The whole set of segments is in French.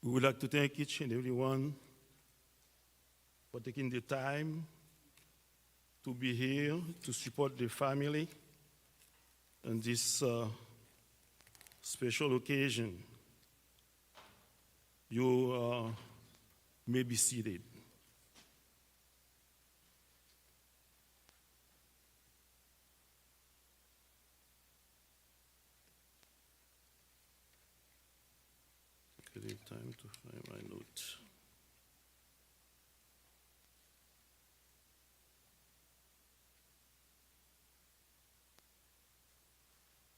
We would like to thank each and every one for taking the time to be here to support the family on this special occasion. You may be seated. Take time to find my notes.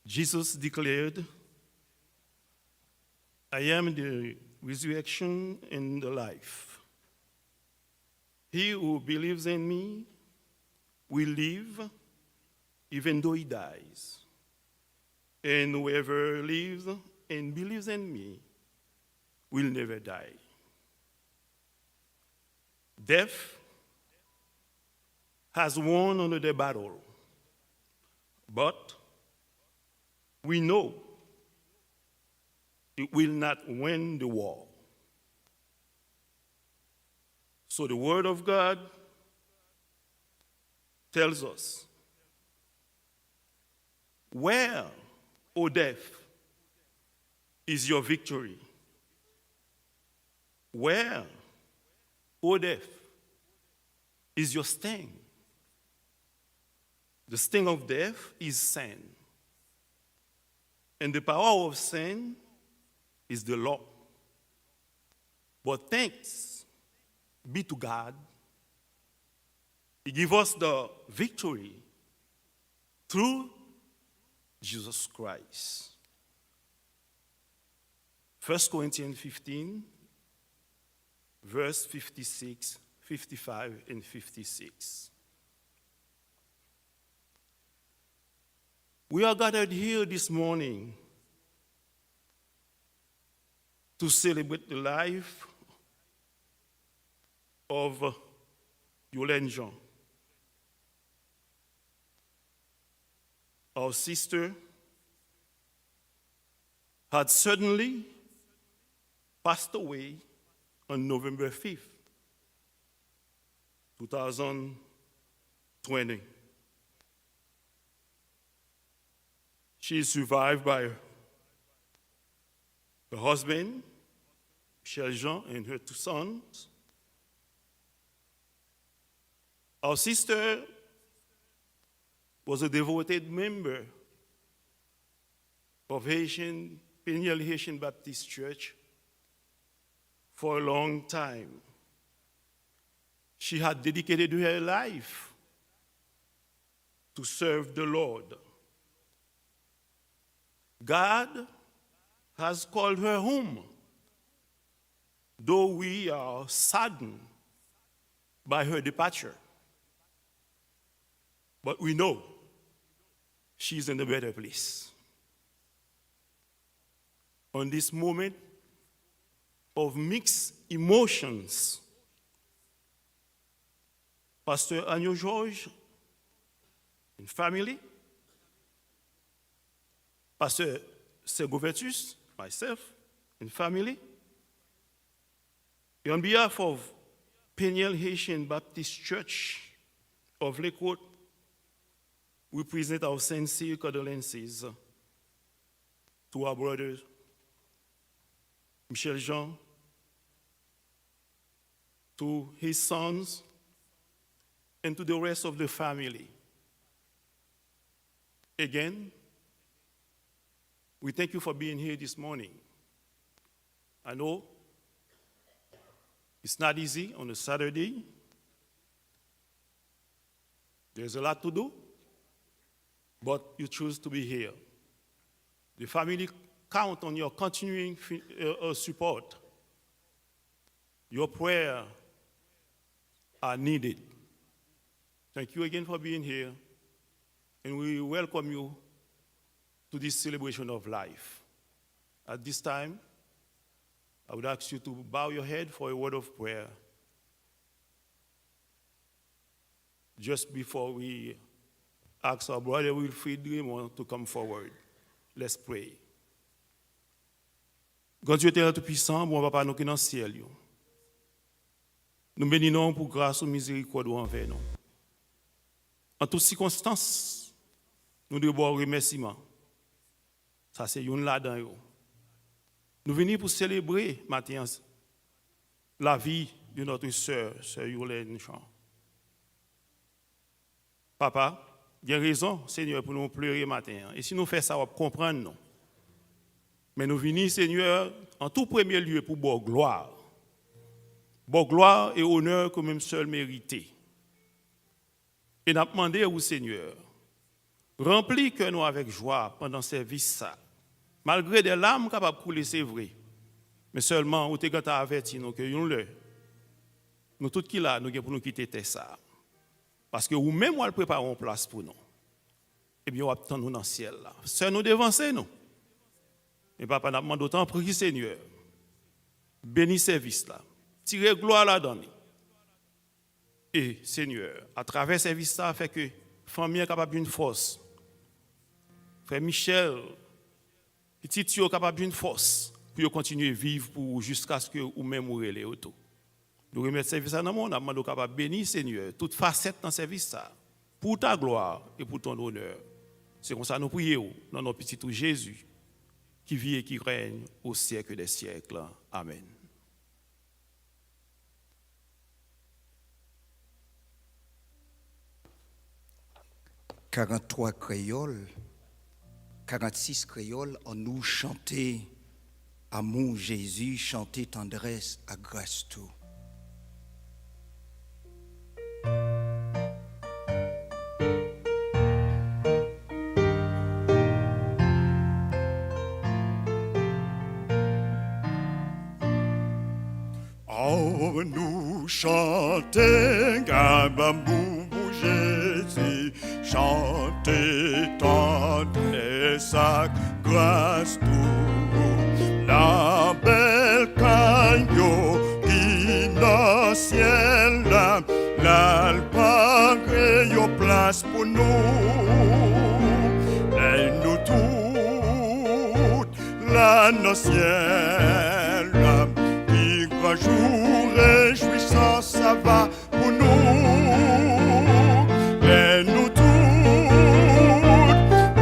Jesus declared, I am the resurrection and the life. He who believes in me will live even though he dies. And whoever lives and believes in me will never die. Death has won another battle, but we know it will not win the war. So the Word of God tells us, where, O death, is your victory? Where, O death, is your sting? The sting of death is sin. And the power of sin is the law. But thanks be to God, He gave us the victory through Jesus Christ. 1 Corinthians 15, verse 56, 55, and 56. We are gathered here this morning to celebrate the life of Yolene Jean, our sister had suddenly passed away on November 5th, 2020. She is survived by her husband, Michel Jean, and her two sons. Our sister was a devoted member of Peniel Haitian Baptist Church for a long time. She had dedicated her life to serve the Lord. God has called her home, though we are saddened by her departure. But we know she's in a better place. On this moment of mixed emotions, Pastor Agnew George and family, Pastor Segovetus, myself, and family, and on behalf of Peniel Haitian Baptist Church of Lakewood, we present our sincere condolences to our brother Michel Jean, to his sons, and to the rest of the family. Again, we thank you for being here this morning. I know it's not easy on a Saturday. There's a lot to do, but you choose to be here. The family count on your continuing support. Your prayers are needed. Thank you again for being here, and we welcome you to this celebration of life. At this time, I would ask you to bow your head for a word of prayer. Just before we ask our brother Wilfried Raymond to come forward, let's pray. Grand Dieu est tout-puissant, bon papa, nous qui dans le ciel. Nous bénissons pour grâce ou miséricorde envers nous. En toutes circonstances, nous devons remerciement. Ça, c'est une là-dedans. Nous venons pour célébrer matin la vie de notre sœur Yolène Jean. Papa, il y a raison, Seigneur, pour nous pleurer matin. Et si nous faisons ça, on va comprendre, non. Mais nous venons, Seigneur, en tout premier lieu pour bonne gloire. Bonne gloire et honneur que même seul mérité. Et nous demandé au Seigneur, remplis que nous avec joie pendant ce service ça. Malgré des larmes capables de couler, c'est vrai. Mais seulement, où tu as averti nous que nous tous qui là, nous pour nous quitter ça. Parce que nous-mêmes, nous préparons une place pour nous. Et bien, on attend nous dans le ciel là. Seuls nous devancer nous. Et papa, nous demandons autant pour Seigneur. Bénis service là. Tirez gloire là-dedans. Et Seigneur, à travers ce service là, fait que la famille est capable d'une force. Frère Michel, petit est capable d'une force pour continuer à vivre jusqu'à ce que vous-même vous relèvez autour. Nous remettons service à nous, nous demandons capable de bénir Seigneur, toute facette dans ce service là, pour ta gloire et pour ton honneur. C'est comme ça que nous prions dans notre petit Jésus, qui vit et qui règne au siècle des siècles. Amen. « 43 créoles, 46 créoles en nous chanter amour Jésus, chanter tendresse à grâce tout. Oh, nous chanter gabamou Jésus, chanter tendresse à grâce tout. La belle caillou qui dans le ciel là, l'alpagre yo place pour nous. Et nous toutes là dans le ciel là, qui grand jour réjouissant ça va pour nous. Et nous toutes,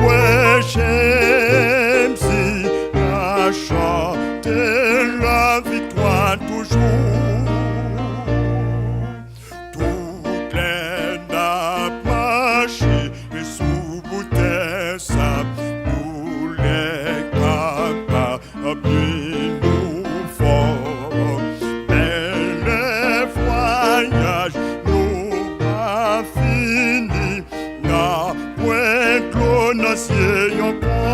ouais, j'aime si à chanter la victoire toujours. Toutes les nappes marchées et sous bouteille ça, nous les capables nous fort. Mais les voyages nous pas fini, n'a point clonacier encore.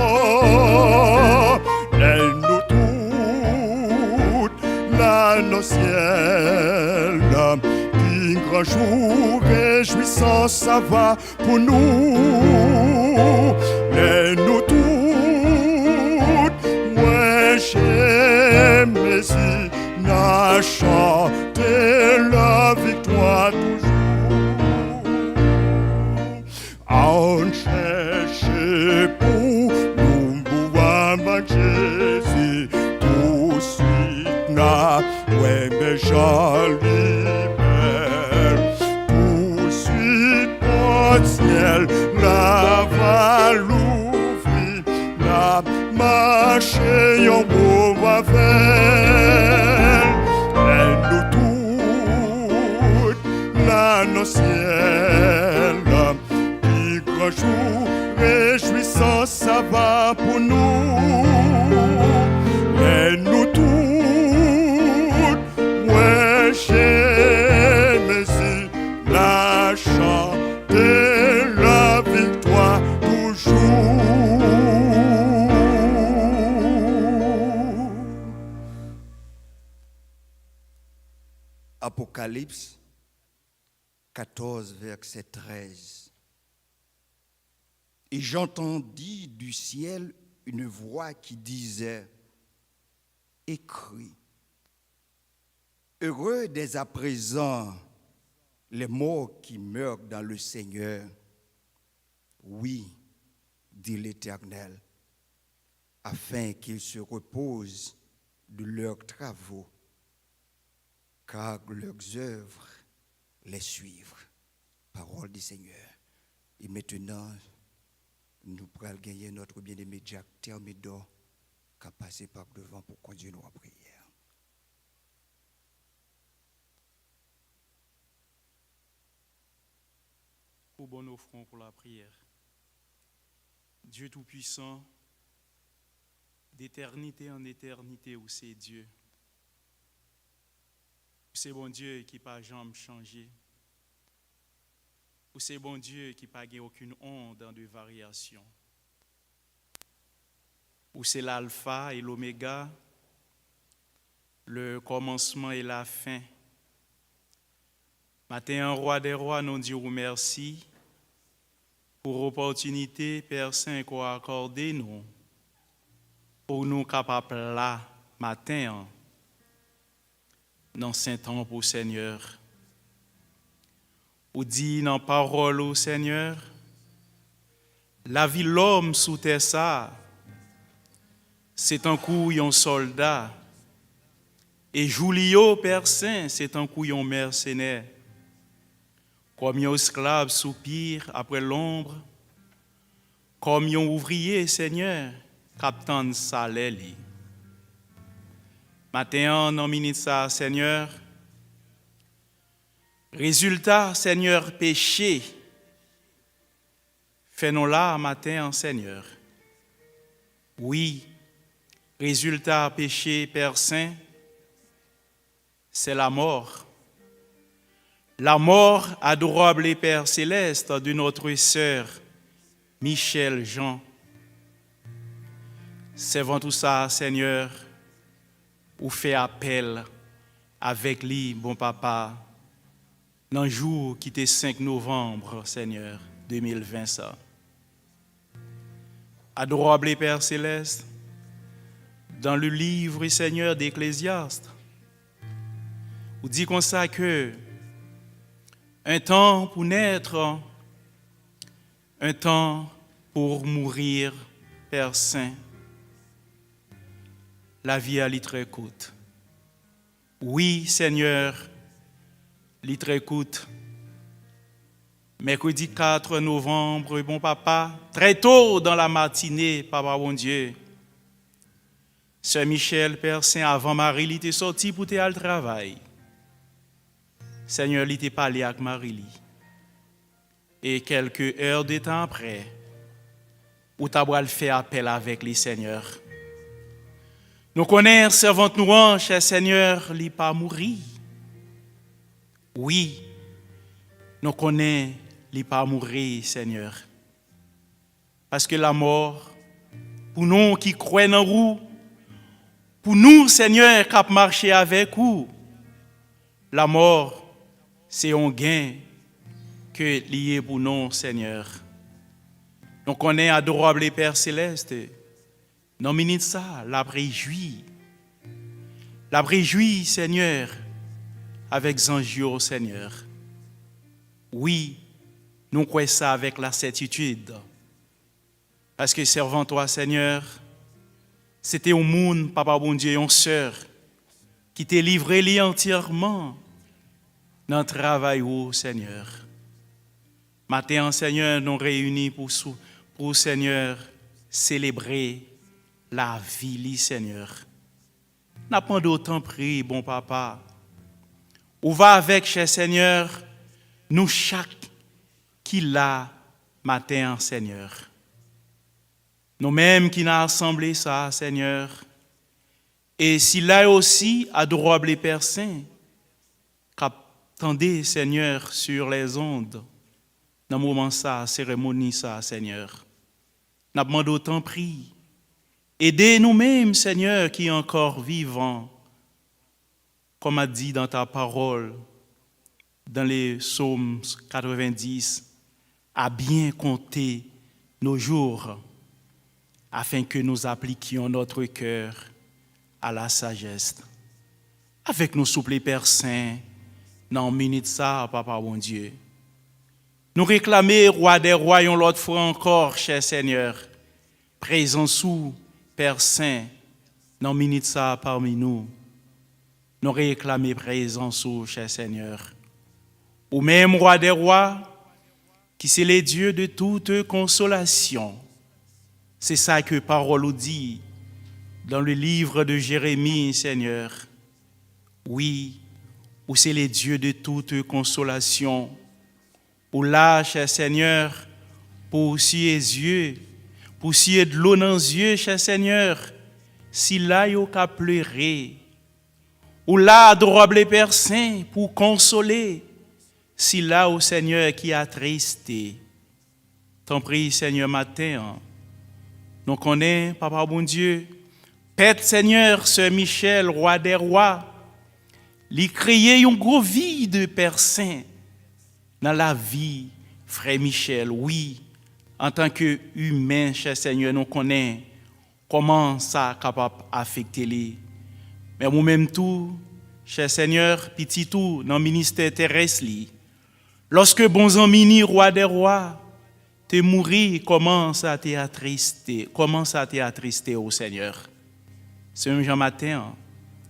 Et nous toutes, là dans le ciel, qui grand jour réjouissant ça va pour nous. Et nous toutes, ouais, j'aime si n'a chanté la victoire toujours. On cherche pour nous pouvoir avec Jésus, tout de suite n'a, ouais, mais joli belle, tout de suite au ciel, la va l'ouvrir, la marche en beau avec. Et nous toutes, là dans le ciel, qui grand jour réjouissant ça va pour nous. Et nous toutes, ouais, j'aime si la chanter la victoire toujours. Apocalypse 14, verset 13. Et j'entendis du ciel une voix qui disait, écris, heureux dès à présent les morts qui meurent dans le Seigneur. Oui, dit l'Éternel, afin qu'ils se reposent de leurs travaux, car leurs œuvres les suivent. Parole du Seigneur. Et maintenant, nous pourrons gagner notre bien-aimé Jack Thermidor qui a passé par devant pour conduire nos prières. Au bon offrant pour la prière. Dieu Tout-Puissant, d'éternité en éternité, où c'est Dieu. Où c'est bon Dieu qui n'a pas jamais changé. Où c'est bon Dieu qui n'a pas aucune onde de variation. Où c'est l'alpha et l'oméga, le commencement et la fin. Matin, roi des rois, nous disons merci pour l'opportunité, Père Saint, qu'on a accordé nous, pour nous capables là, matin, dans Saint-Temps pour Seigneur. Ou dit dans parole au Seigneur, la vie l'homme sous terre ça, c'est un coup un soldat, et Julio, Père Saint, c'est un coup un mercenaire. Comme un esclave soupire après l'ombre, comme un ouvrier, Seigneur, captant salaire. Matin, en minute ça, Seigneur, résultat, Seigneur, péché, fais-nous là, matin, Seigneur. Oui, résultat, péché, Père Saint, c'est la mort. La mort, adorable et Père céleste, de notre sœur Michel Jean. Servant tout ça, Seigneur, ou fait appel avec lui, bon papa, dans le jour qui était 5 novembre, Seigneur, 2020 ça. Adorable et Père céleste, dans le livre, Seigneur, d'Ecclésiaste, vous dit comme ça que un temps pour naître, un temps pour mourir, Père Saint. La vie est très courte. Oui, Seigneur, elle est très courte. Mercredi 4 novembre, bon papa, très tôt dans la matinée, papa bon Dieu, Sœur Michel, Père Saint, avant Marie, il était sorti pour aller au travail. Seigneur, il était parlé avec Marie. Et quelques heures de temps après, où tu as fait appel avec les seigneurs. Nous connaissons, servante nous, cher Seigneur, il n'est pas mourir. Oui, nous connaissons, il n'est pas mourir, Seigneur. Parce que la mort, pour nous qui croyons en vous, pour nous, Seigneur, qui avons marché avec vous, la mort, c'est un gain que lié pour nous, Seigneur. Nous connaissons, adorable Père Céleste, non minute ça, la réjouit, Seigneur, avec Zanjio, Seigneur. Oui, nous croyons ça avec la certitude. Parce que servant toi, Seigneur, c'était un monde, papa bon Dieu, une sœur, qui t'a livré entièrement dans le travail, oh, Seigneur. Matin, Seigneur, nous réunis pour Seigneur, célébrer la vie, Seigneur. N'a pas d'autant pris, bon papa. Ou va avec, cher Seigneur, nous chaque qui l'a matin, Seigneur. Nous-mêmes qui n'a assemblé ça, Seigneur. Et s'il là aussi, adorable Père Saint, qu'attendez, Seigneur, sur les ondes, dans le moment ça, cérémonie ça, Seigneur. N'a pas d'autant pris. Aidez nous-mêmes, Seigneur, qui est encore vivant, comme a dit dans ta parole, dans les psaumes 90, à bien compter nos jours, afin que nous appliquions notre cœur à la sagesse. Avec nos souples Père Saint, dans minute ça, Papa bon Dieu. Nous réclamer, Roi des rois, l'autre fois encore, cher Seigneur, présent sous Père Saint, dans minute ça parmi nous, nous réclamer présence au cher Seigneur. Ou même roi des rois, qui c'est le Dieu de toute consolation. C'est ça que parole nous dit dans le livre de Jérémie, Seigneur. Oui, ou c'est le Dieu de toute consolation. Ou là, cher Seigneur, pour scier les yeux, pour scier de l'eau dans les yeux, cher Seigneur, si là, il y a pleurer. Ou là, adorable Père Saint, pour consoler. Si là, au Seigneur qui a tristé. T'en prie, Seigneur, matin. Nous connaissons, Papa bon Dieu, Père Seigneur, Sœur Michel, roi des rois, lui créer un gros vide, Père Saint, dans la vie, Frère Michel, oui, en tant qu'humain, cher Seigneur, nous connaissons comment ça est capable d'affecter les. Mais nous-mêmes tout, cher Seigneur, petit tout, dans le ministère terrestre, lorsque bon ami, roi des rois, te mourir, comment ça t'est attristé au Seigneur. C'est un jour matin.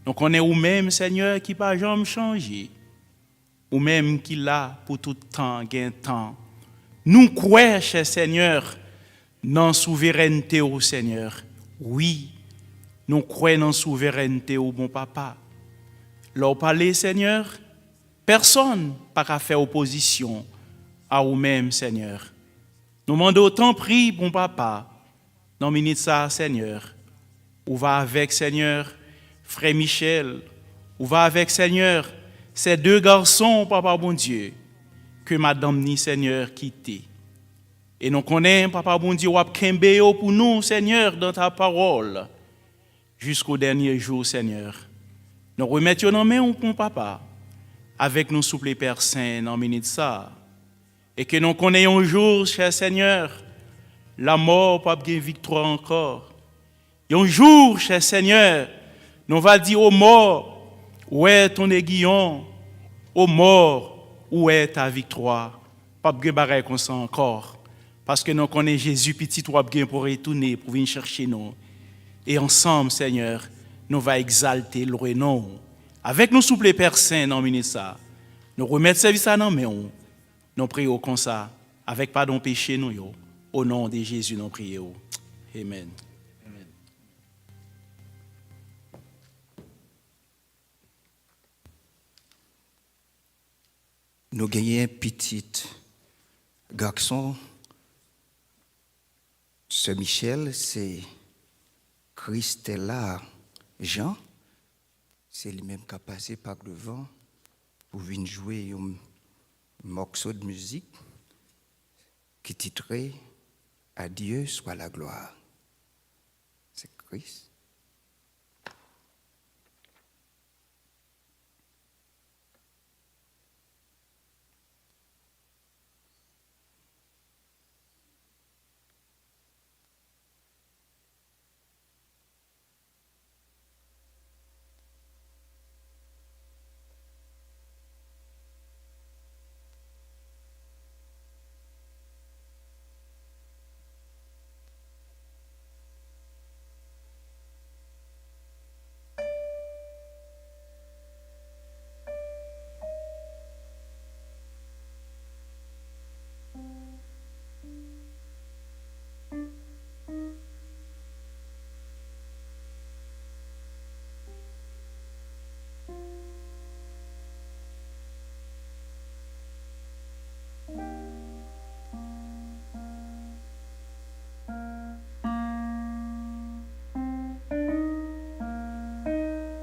Donc on est ou même Seigneur qui pas jamais changé. Ou même qui là pour tout temps, gain temps. Nous croyons, cher Seigneur, dans la souveraineté au Seigneur. Oui, nous croyons dans la souveraineté au bon papa. Leur parler, Seigneur, personne n'a pas faire opposition à vous-même, Seigneur. Nous demandons autant prix, bon papa, dans le minute ça, Seigneur. Ou va avec, Seigneur, Frère Michel, ou va avec, Seigneur, ces deux garçons, papa bon Dieu, que madame ni, Seigneur, quitté. Et nous connaissons, papa bon Dieu, wap kembeo pour nous, Seigneur, dans ta parole, jusqu'au dernier jour, Seigneur. Nous remettons nos mains, mon papa, avec nos souples Père Saint, dans le minute ça. Et que nous connaissons un jour, cher Seigneur, la mort pas bien victoire encore. Et un jour, cher Seigneur, nous va dire aux morts, où est ton aiguillon? Aux morts, où est ta victoire? Pas bien bagaille comme ça encore. Parce que nous connaissons Jésus, petit toi bien pour retourner, pour venir chercher nous. Et ensemble, Seigneur, nous va exalter le nom. Avec nos souples Père Saint, dans le ça, nous remettre service à nos mains. Nous prions comme ça, avec pardon péché nous, au nom de Jésus, nous prions. Amen. Amen. Nous gagnons un petit garçon, ce Michel, c'est Christella Jean. C'est lui-même qui a passé par le vent pour venir jouer un morceau de musique qui titrait « À Dieu soit la gloire ». C'est Christ.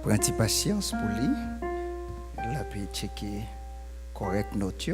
Pour un petit patience pour lui, elle a pu checker correct note.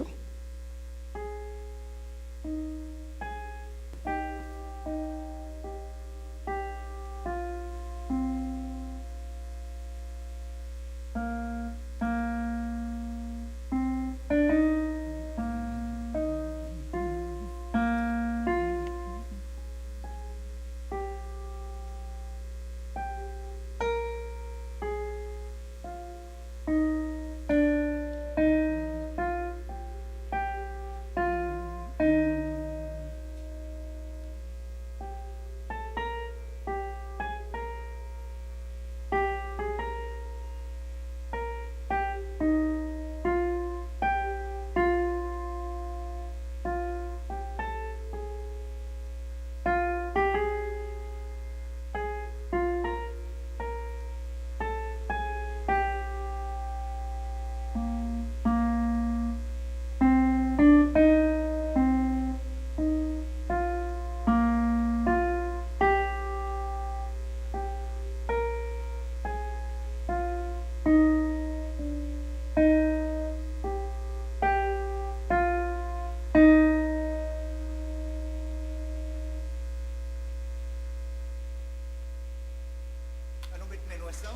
ça.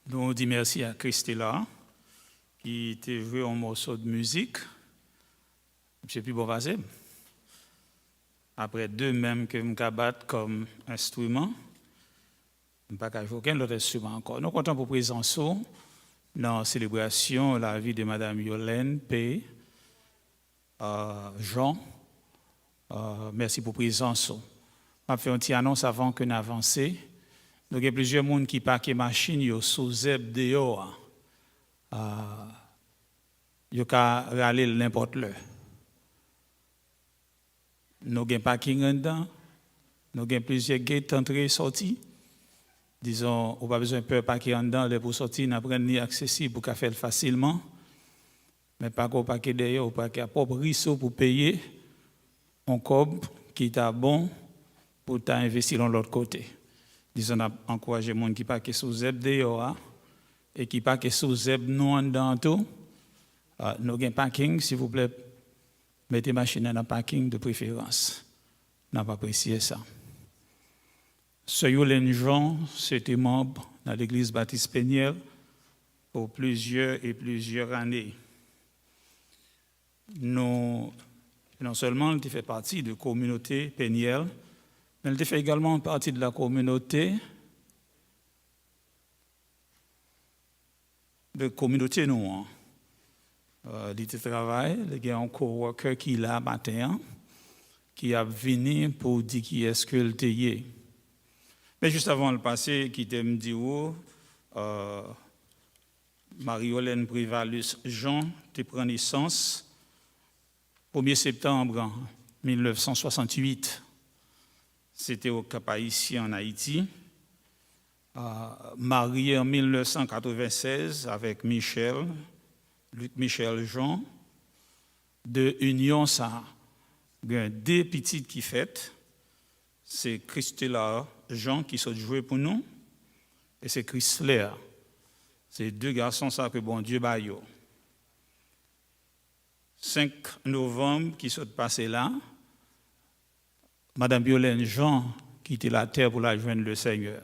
Nous disons merci à Christella qui t'a joué un morceau de musique. Je ne sais plus bon passer. Après deux mêmes que je battre comme instrument, je n'ai pas joué aucun autre instrument encore. Nous comptons pour présence dans la célébration la vie de Mme Yolène P. Jean. Merci pour présence. Je vais faire une petite annonce avant que nous avancions. Nous avons plusieurs personnes qui parquent machines sous zeb dehors. Ils peuvent râler n'importe où. Nous avons un parking dedans. Nous avons plusieurs gates entrées et sorties. Disons, on n'a pas besoin de peur parquer dedans pour sortir, nous avons ni accessible pour faire facilement. Mais pas qu'on parquer derrière, on parquer à propre risque pour payer un cob qui est bon pour t'investir dans l'autre côté. Disons, on a encouragé les gens qui parquent sous zeb dehors et qui parquent sous zeb non dans tout. Nous avons un parking, s'il vous plaît, mettez machine dans le parking de préférence. N'a pas apprécié ça. Ce Yolène Jean, c'était membre dans l'église Baptiste Péniel pour plusieurs années. Nous, non seulement il fait partie de la communauté Péniel, mais il fait également partie de la communauté noire. Il travaille, il y a un coworker qui est là matin, qui a venu pour dire qui est-ce que le est. Mais juste avant le passé, qui me dit Marie-Hélène Privalus Jean, tu prends naissance 1er septembre 1968. C'était au Cap-Haïtien en Haïti. Marié en 1996 avec Luc Michel Jean. De union, ça, il y a deux petites qui fêtent. C'est Christella Jean qui sont joués pour nous. Et c'est Chrysler. C'est deux garçons, ça, que bon Dieu baille. 5 novembre qui sont passés là. Madame Yolène Jean quittait la terre pour la joindre le Seigneur.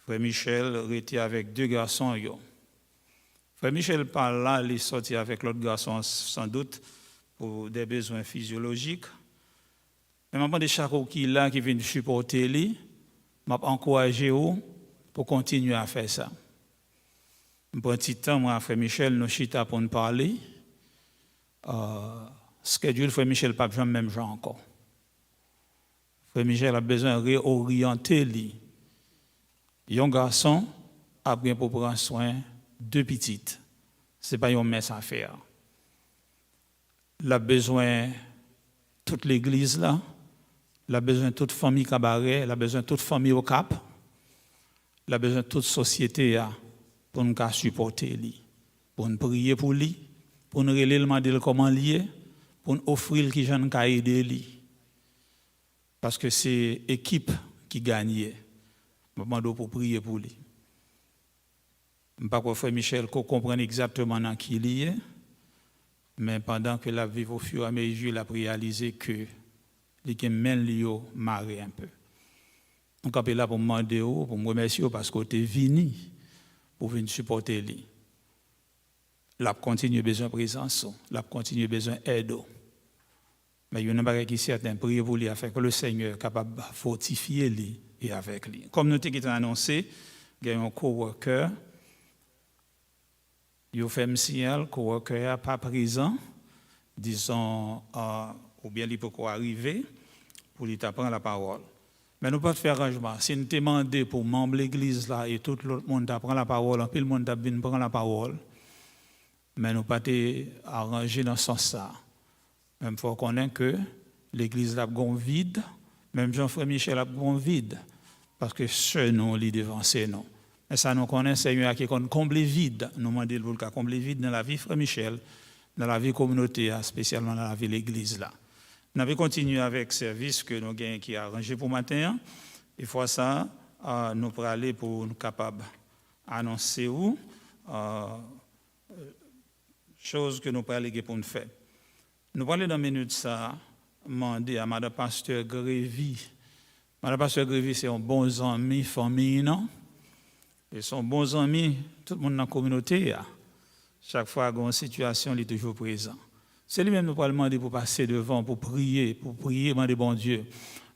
Frère Michel était avec deux garçons. Frère Michel par là, il est sorti avec l'autre garçon sans doute pour des besoins physiologiques. Mais maintenant, des charros qui là qui viennent supporter lui, m'a encouragé pour continuer à faire ça. Un petit temps, moi, Frère Michel, nous chita pour nous parler. Schedule, Frère Michel, pas jamais même genre encore. Frère Michel a besoin de réorienter lui. Un garçon a bien pour prendre soin de petites. Ce n'est pas une messe à faire. Il a besoin de toute l'église là. Il a besoin de toute famille cabaret. Il a besoin de toute famille au cap. Il a besoin de toute société pour nous supporter lui. Pour nous prier pour lui. Pour nous demander comment lier. Pour nous offrir qui j'en ai aidé lui. Parce que c'est l'équipe qui gagne. Je demande pour prier pour lui. Je ne sais pas Frère Michel comprenne exactement dans qui il est, mais pendant que la vie au fur et à mesure, il a réalisé que il mène lui marrer un peu. Donc, je suis là pour me demander, pour me remercier parce que tu es venu pour venir supporter lui. Il a continué besoin de présence, il a continué besoin d'aide. Mais il y a une chose qui est certaine, prier pour lui afin que le Seigneur soit capable de fortifier lui et avec lui. Comme nous avons annoncé, il y a un coworker. Il fait un signal, le coworker n'est pas présent, disons, ou bien il peut arriver pour lui prendre la parole. Mais nous ne pouvons pas faire arrangement. Si nous demandons pour membre de l'église là et tout le monde prend la parole, puis le monde vient prendre la parole, mais nous ne pouvons pas arranger dans ce sens-là. Même il faut connaître que l'église a un vide, même Jean-Frère Michel a un vide, parce que ce nous lit devant ces noms. Mais ça nous connaît, Seigneur, qui comble vide. Nous demandons pour combler vide dans la vie Frère Michel, dans la vie communautaire, spécialement dans la vie de l'église là. Nous avons continué avec le service que nous avons qui arrangé pour matin. Et fois ça, nous allons aller pour nous capables d'annoncer où choses que nous pouvons alléguer pour nous faire. Nous parlons dans une minute ça, demander à Madame Pasteur Grévy. Madame Pasteur Grévy, c'est un bon ami, famille, non? Et son bon ami, tout le monde dans la communauté, chaque fois qu'il y a une situation, il est toujours présent. C'est lui-même nous parle demander pour passer devant, pour prier, demander bon Dieu,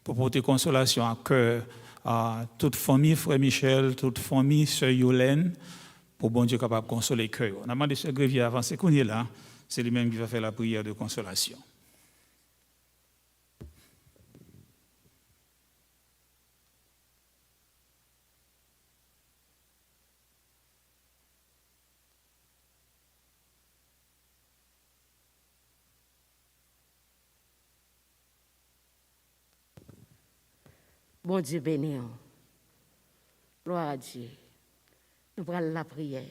pour porter consolation à cœur à toute famille, frère Michel, toute famille, sœur Yolène, pour bon Dieu capable de consoler le cœur. On a demandé ce Grévier avant, c'est qu'on est là, c'est lui-même qui va faire la prière de consolation. Bon Dieu béni. Gloire à Dieu. Nous prenons la prière.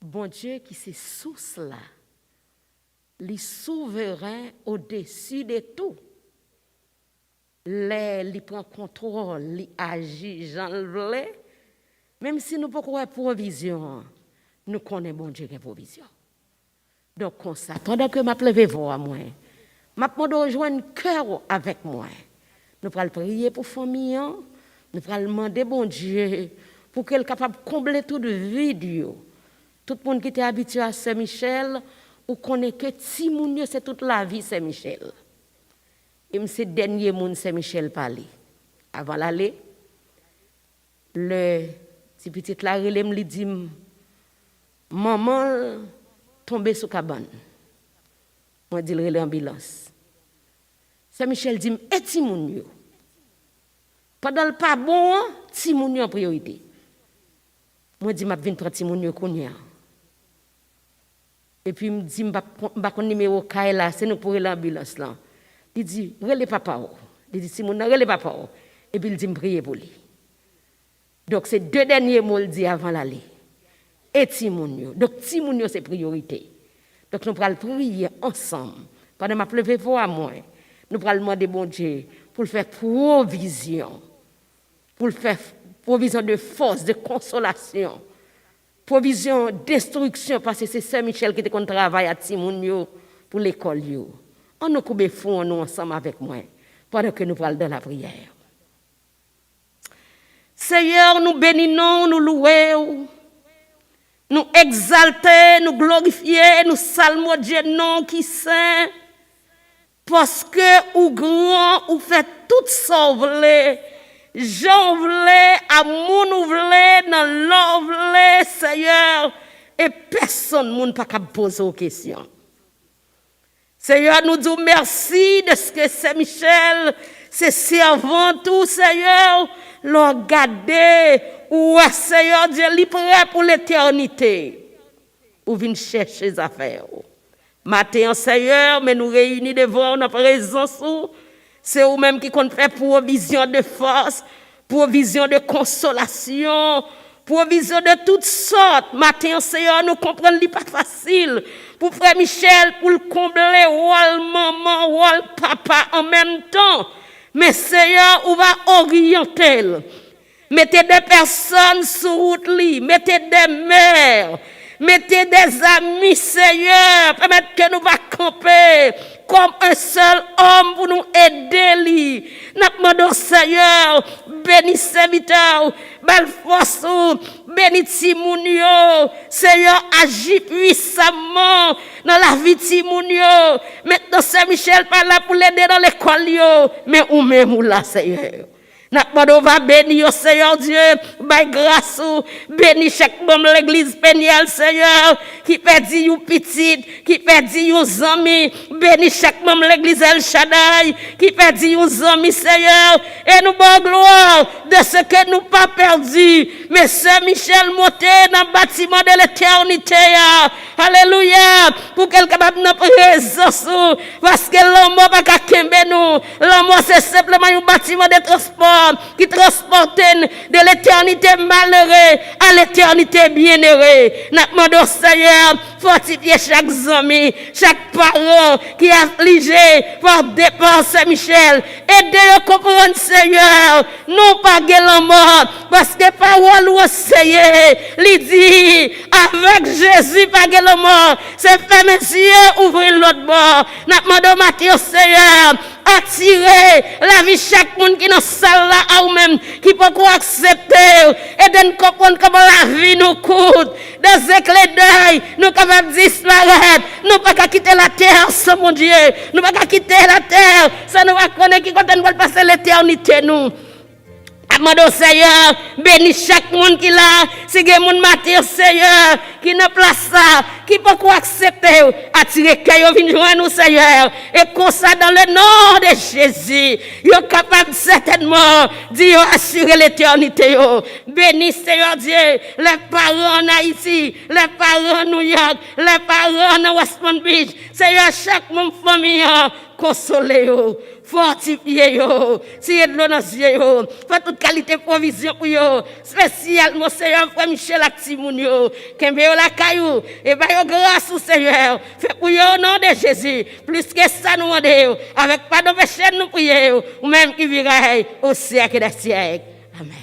Bon Dieu qui c'est source là, les souverain au-dessus de tout. Il prend contrôle, il agit, j'en veux. Même si nous ne pouvons pas provision, nous connaissons bon Dieu qui a provision. Donc, comme ça, pendant que je levé voir moi, je demande de rejoindre cœur avec moi. Nous allons prier pour la famille, nous allons demander bon Dieu pour qu'elle soit capable de combler tout de vide. Tout le monde qui était habitué à Saint-Michel, ou connaît que Timounio, c'est toute la vie Saint-Michel. Et c'est le dernier monde Saint-Michel parler. Avant d'aller, le petit petit là, il me dit, maman tombée sous cabane. Moi, je dis l'ambulance. Saint-Michel dit, et Timounio. Pendant le pas bon, Timounio en priorité. Moi, je dis, je viens prendre Timounio Kounia. Et puis, je me dis, je ne vais pas numéro là, c'est nous pour l'ambulance là. Il dit, relais papa. Il dit, Timounio, relais papa. Et puis, il dit, je prie pour lui. Donc, c'est deux derniers mots qu'il dit avant d'aller. Et Timounio. Donc, Timounio, c'est priorité. Donc, nous allons prier ensemble. Pendant que je lever voir moi, nous allons demander bon Dieu pour faire provision. Pour faire provision de force, de consolation. Provision d'instruction, parce que c'est Saint-Michel qui travaille à Timounio pour l'école. On nous coupe fond nous ensemble avec moi, pendant que nous parlons de la prière. Seigneur, nous bénissons, nous louons, nous exaltons, nous glorifions, nous saluons Dieu, non qui saint, parce que ou grand, ou fait tout ça, j'en voulais, amour nous voulait, dans l'or voulait, Seigneur, et personne ne peut pas poser aux questions. Seigneur, nous disons merci de ce que Saint-Michel, ses servants, tout, Seigneur, l'ont gardé, ou Seigneur Dieu, il est prêt pour l'éternité, ou vient chercher les affaires. Matin, Seigneur, mais nous réunis devant notre présence. C'est vous-même qui compte faire provision de force, provision de consolation, provision de toutes sortes. Matin, Seigneur, nous comprenons que ce n'est pas facile pour Frère Michel, pour le combler, ou maman, ou papa en même temps. Mais Seigneur, on va orienter. Mettez des personnes sur route, mettez des mères. Mettez des amis, Seigneur, permettez que nous va camper comme un seul homme pour nous aider. Nous demandons, Seigneur, bénis serviteur, belle force, bénis Timounio, Seigneur, agis puissamment dans la vie de Timounio. Maintenant, Saint-Michel pas là pour l'aider dans l'école, mais ou même là, Seigneur. Nous va bénir, Seigneur Dieu, by grâce, bénis chaque membre de l'église pénielle, Seigneur, qui perdit une petite, qui perdit une amis, bénis chaque membre de l'église El Shaddai, qui perdit une amis, Seigneur, et nous bon gloire de ce que nous pas perdu, mais Saint-Michel monté dans le bâtiment de l'éternité, alléluia, pour qu'elle capable de présence, parce que l'homme pas qu'à kembe nous, l'homme c'est simplement un bâtiment de transport, qui transporte de l'éternité malheureuse à l'éternité bienheureuse. Nous demandons, Seigneur, fortifier chaque ami, chaque parent qui est affligé par départ Saint-Michel. Aidez-le à comprendre, Seigneur, non pas la mort. Parce que parole ou essayé, il dit, avec Jésus, pas la mort. C'est fait, messieurs, ouvrir l'autre bord. N'a demandé Matthieu, Seigneur, attirer la vie chaque monde qui est dans salle là, ou même, qui peut accepter, et de comprendre comment la vie nous coûte. Dans un clé d'œil, nous sommes capables de disparaître. Nous ne pouvons pas quitter la terre sans mon Dieu. Nous ne pouvons pas quitter la terre sans nous connaître qui compte nous passer l'éternité, nous. Amado Seigneur, bénis chaque monde qui l'a, si quelqu'un monde matin Seigneur, qui ne place ça, qui peut quoi accepter, attirer cœur, venir joindre nous Seigneur, et comme ça dans le nom de Jésus, il est capable certainement d'y assurer l'éternité. Bénis Seigneur Dieu, les parents en Haïti, les parents en New York, les parents en West Palm Beach, Seigneur, chaque monde famille, consolez-vous. Fortifier yo, tirer de l'eau dans les yeux, faire toute qualité de provision pour yo, spécialement Seigneur, frère Michel Actimoun yo, kembe yo la caillou, et ba yo grâce au Seigneur, fait pour yo au nom de Jésus, plus que ça nous demande, avec pas de péché nous prier, ou même qui vira au siècle des siècles. Amen.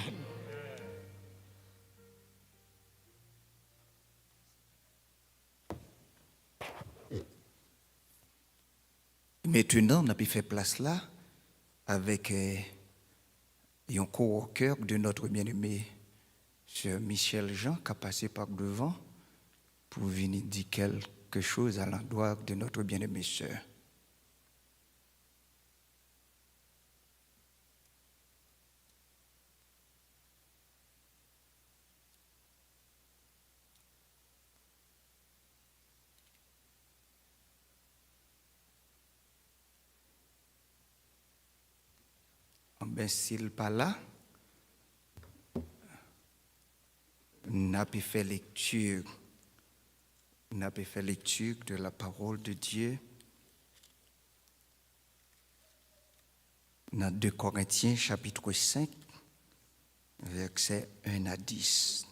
Maintenant, on a pu faire place là avec un co-worker de notre bien-aimé Sir Michel Jean qui a passé par devant pour venir dire quelque chose à l'endroit de notre bien-aimé sœur. Ben, s'il pas là, n'a pas fait lecture de la parole de Dieu dans 2 Corinthiens chapitre 5, versets 1 à 10.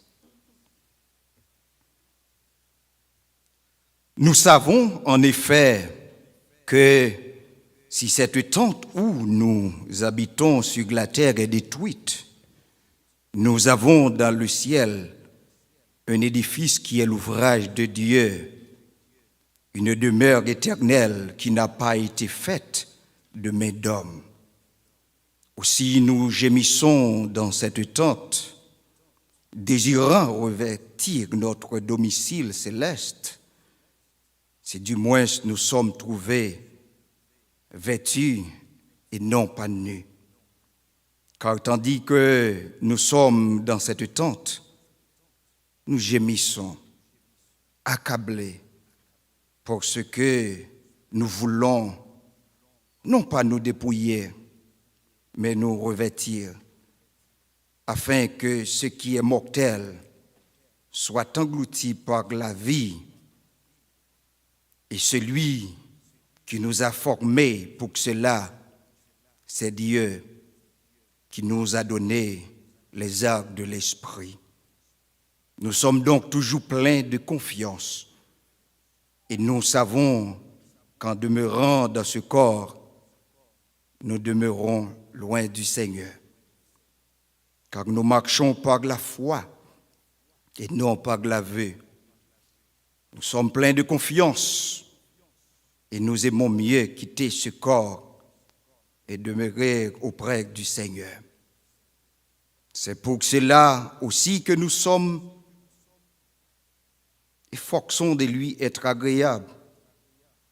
Nous savons en effet que si cette tente où nous habitons sur la terre est détruite, nous avons dans le ciel un édifice qui est l'ouvrage de Dieu, une demeure éternelle qui n'a pas été faite de main d'homme. Aussi nous gémissons dans cette tente, désirant revêtir notre domicile céleste, si du moins nous sommes trouvés vêtus et non pas nus. Car tandis que nous sommes dans cette tente, nous gémissons, accablés, pour ce que nous voulons, non pas nous dépouiller, mais nous revêtir, afin que ce qui est mortel soit englouti par la vie, et celui qui nous a formés pour cela, c'est Dieu qui nous a donné les arts de l'esprit. Nous sommes donc toujours pleins de confiance et nous savons qu'en demeurant dans ce corps, nous demeurons loin du Seigneur. Car nous marchons par la foi et non par la vue. Nous sommes pleins de confiance et nous aimons mieux quitter ce corps et demeurer auprès du Seigneur. C'est pour cela aussi que nous sommes efforçons de lui être agréables,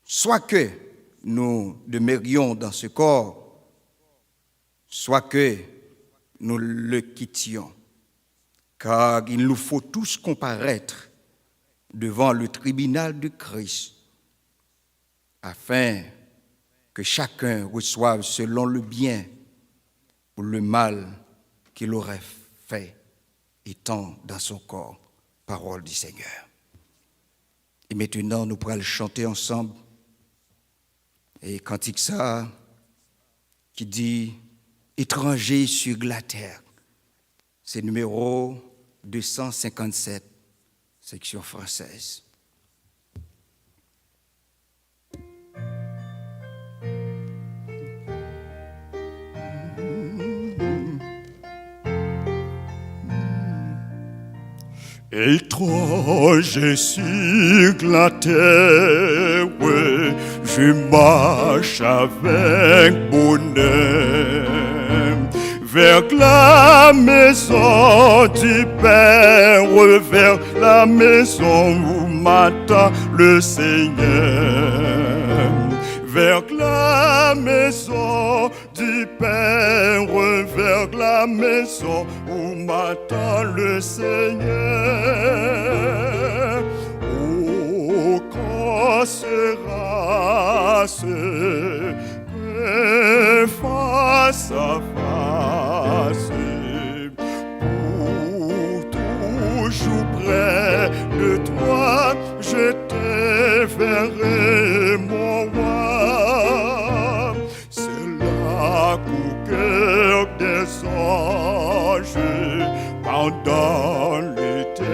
soit que nous demeurions dans ce corps, soit que nous le quittions, car il nous faut tous comparaître devant le tribunal de Christ, afin que chacun reçoive selon le bien ou le mal qu'il aurait fait étant dans son corps. Parole du Seigneur. Et maintenant, nous pourrons le chanter ensemble. Et cantique ça, qui dit « Étranger sur la terre ». C'est numéro 257, section française. Étranger sur la terre, je marche avec bonheur vers la maison du Père, vers la maison où m'attend le Seigneur, vers la maison du Père, vers la maison où m'attend le Seigneur. Oh, quand sera ce face à face, pour toujours près de toi, je te verrai, mon roi. C'est là qu'au cœur des anges, pendant l'éternité,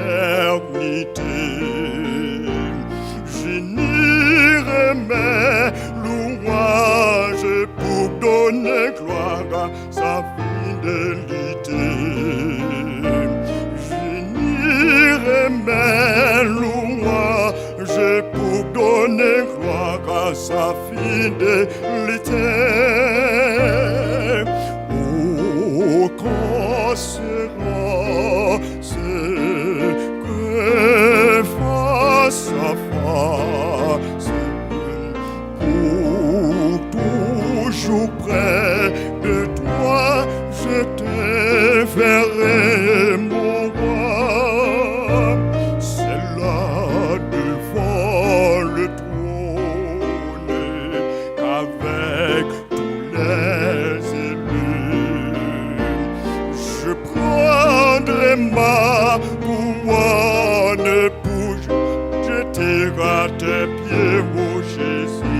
j'unirai mes louanges pour donner gloire à sa fidélité. J'unirai mes louanges pour donner gloire à sa fidélité. Oh, quand sera ce que face à face, toujours près de toi, je te verrai, mon roi. C'est là devant le trône qu'avec tous les élus, je prendrai ma couronne pour jeter à tes pieds, mon Jésus.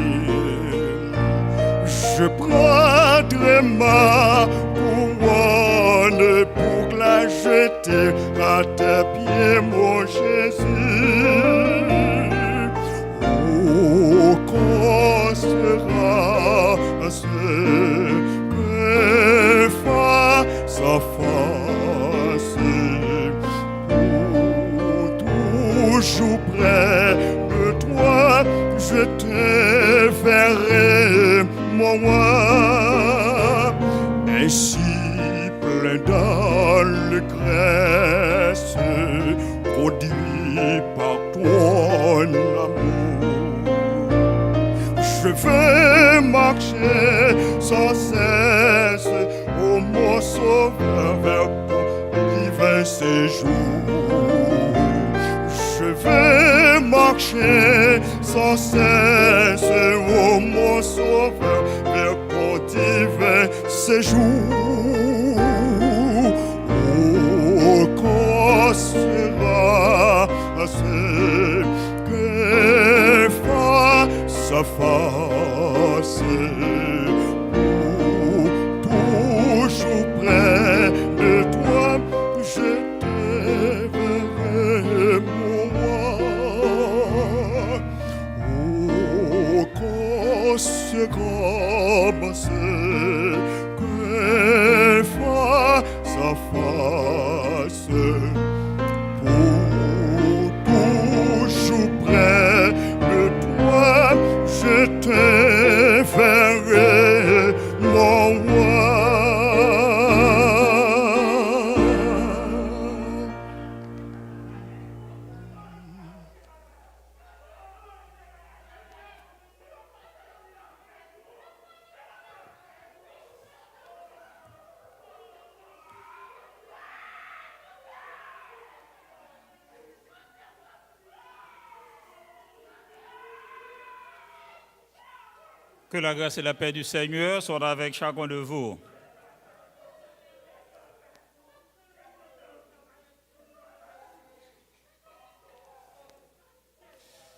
Je prendrai ma couronne pour la jeter à tes pieds, mon Jésus. Oh, quand sera ce que face à face, oh, toujours près de toi, je te verrai, mon roi. Ainsi plein d'allégresse, produit par ton amour, je veux marcher sans cesse, ô mon sauveur, vers ton divin séjour. Je veux marcher sans cesse, ô mon sauveur, vers ton divin séjour. Oh, quand sera ce que face à face, oh, toujours près de toi, je te verrai, mon roi. Oh, quand sera ce que face à face, pour toujours près de toi, je te verrai, mon roi. Que la grâce et la paix du Seigneur soient avec chacun de vous.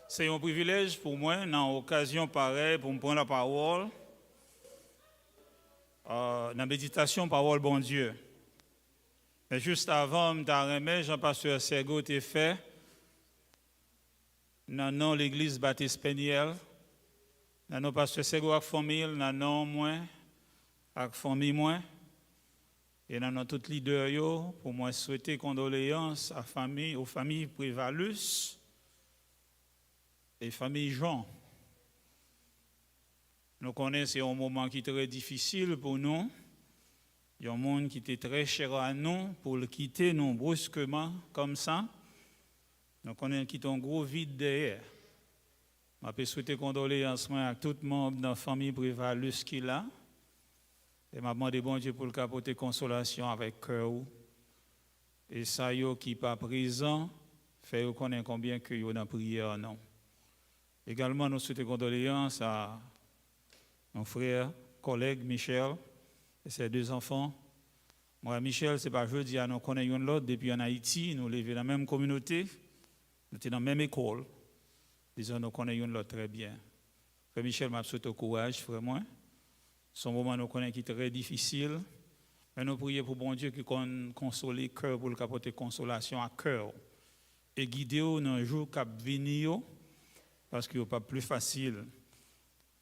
C'est un privilège pour moi, dans occasion pareille, pour me prendre la parole, dans la méditation, parole bon Dieu. Mais juste avant, je Jean-Pasteur Sergo était fait dans l'église Baptiste Péniel. Dans nos pasteurs Sergo avec famille, dans non moins, avec famille moins. Et dans tout leader, pour moi, souhaiter condoléances aux familles Prévalus et famille Jean. Nous connaissons un moment qui est très difficile pour nous. Il y a un monde qui était très cher à nous pour le quitter nous brusquement comme ça. Nous connaissons qu'il y a un gros vide derrière. Je peux souhaiter condoléances à tout le monde dans la famille Prévalus qui est là. Et je demande bon Dieu pour le capoter consolation avec cœur. Et ça, qui n'est pas présent, fait connaître combien que vous dans prière non. Également, nous souhaitons condoléances à mon frère, collègue Michel et ses 2 enfants. Moi, Michel, ce n'est pas jeudi, nous connaissons l'autre depuis en Haïti, nous vivons dans la même communauté, nous sommes dans la même école. Disons, nous connaissons l'autre très bien. Frère Michel m'a souhaité courage, frère moi. Son moment nous connaît qui est très difficile. Mais nous prions pour bon Dieu qui console le cœur pour le capoter consolation à cœur. Et guider dans un jour qui venir parce qu'il n'est pas plus facile.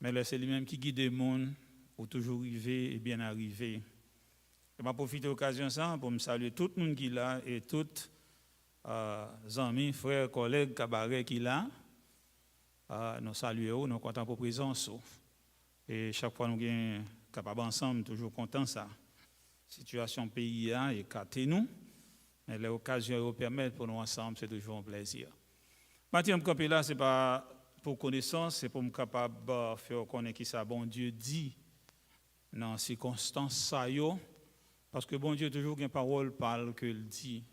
Mais c'est lui-même qui guide le monde pour toujours arriver et bien arriver. Je vais profiter de l'occasion pour me saluer tout le monde qui est là et tous les amis, frères, collègues, cabarets qui sont là. Nous saluons, nous sommes contents pour la présence. Et chaque fois nous sommes capables ensemble, toujours contents ça. La situation pays est catée nous, mais les occasions nous permettent pour nous ensemble, c'est toujours un plaisir. Maintenant, je suis là, ce n'est pas pour connaissance, c'est pour me capable de faire connaître qui ça bon Dieu dit dans ces circonstances, parce que bon Dieu toujours une parole parle que il dit.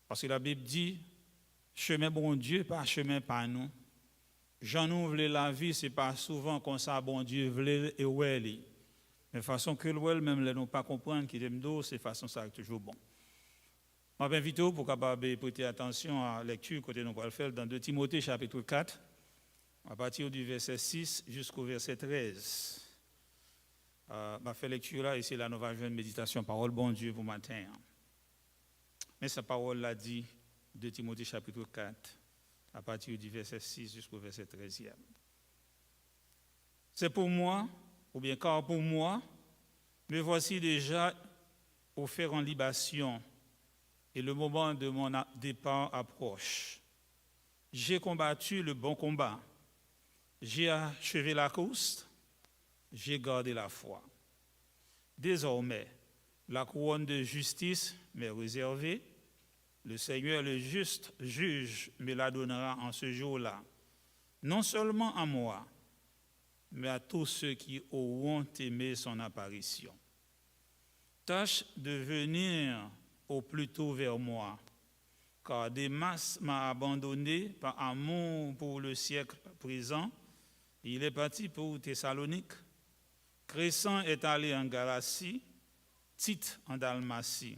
Parce que la Bible dit, chemin bon Dieu, pas chemin pas nous. Jean nous voulait la vie, c'est pas souvent comme ça, bon Dieu voulait et ouais. Mais de façon que le même ne pas comprendre qu'il aime d'eau, c'est façon ça toujours bon. Je vais inviter pour capable prêter attention à la lecture côté nous le faire dans 2 Timothée chapitre 4 à partir du verset 6 jusqu'au verset 13. Je fais lecture là et c'est la nouvelle jeune méditation parole bon Dieu pour matin. Mais sa parole l'a dit 2 Timothée chapitre 4 à partir du verset 6 jusqu'au verset 13e. C'est pour moi, ou bien car pour moi, me voici déjà offert en libation et le moment de mon départ approche. J'ai combattu le bon combat, j'ai achevé la course, j'ai gardé la foi. Désormais, la couronne de justice m'est réservée. Le Seigneur, le juste juge, me la donnera en ce jour-là, non seulement à moi, mais à tous ceux qui auront aimé son apparition. Tâche de venir au plus tôt vers moi, car Démas m'a abandonné par amour pour le siècle présent. Il est parti pour Thessalonique. Crescent est allé en Galatie, Tite en Dalmatie.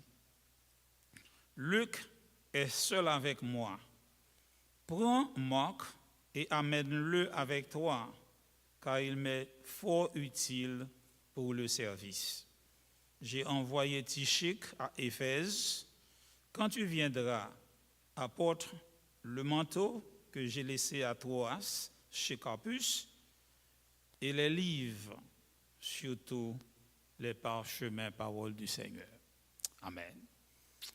Luc est seul avec moi. Prends Marc et amène-le avec toi, car il m'est fort utile pour le service. J'ai envoyé Tychique à Éphèse. Quand tu viendras, apporte le manteau que j'ai laissé à Troas, chez Carpus, et les livres, surtout les parchemins, paroles du Seigneur. Amen.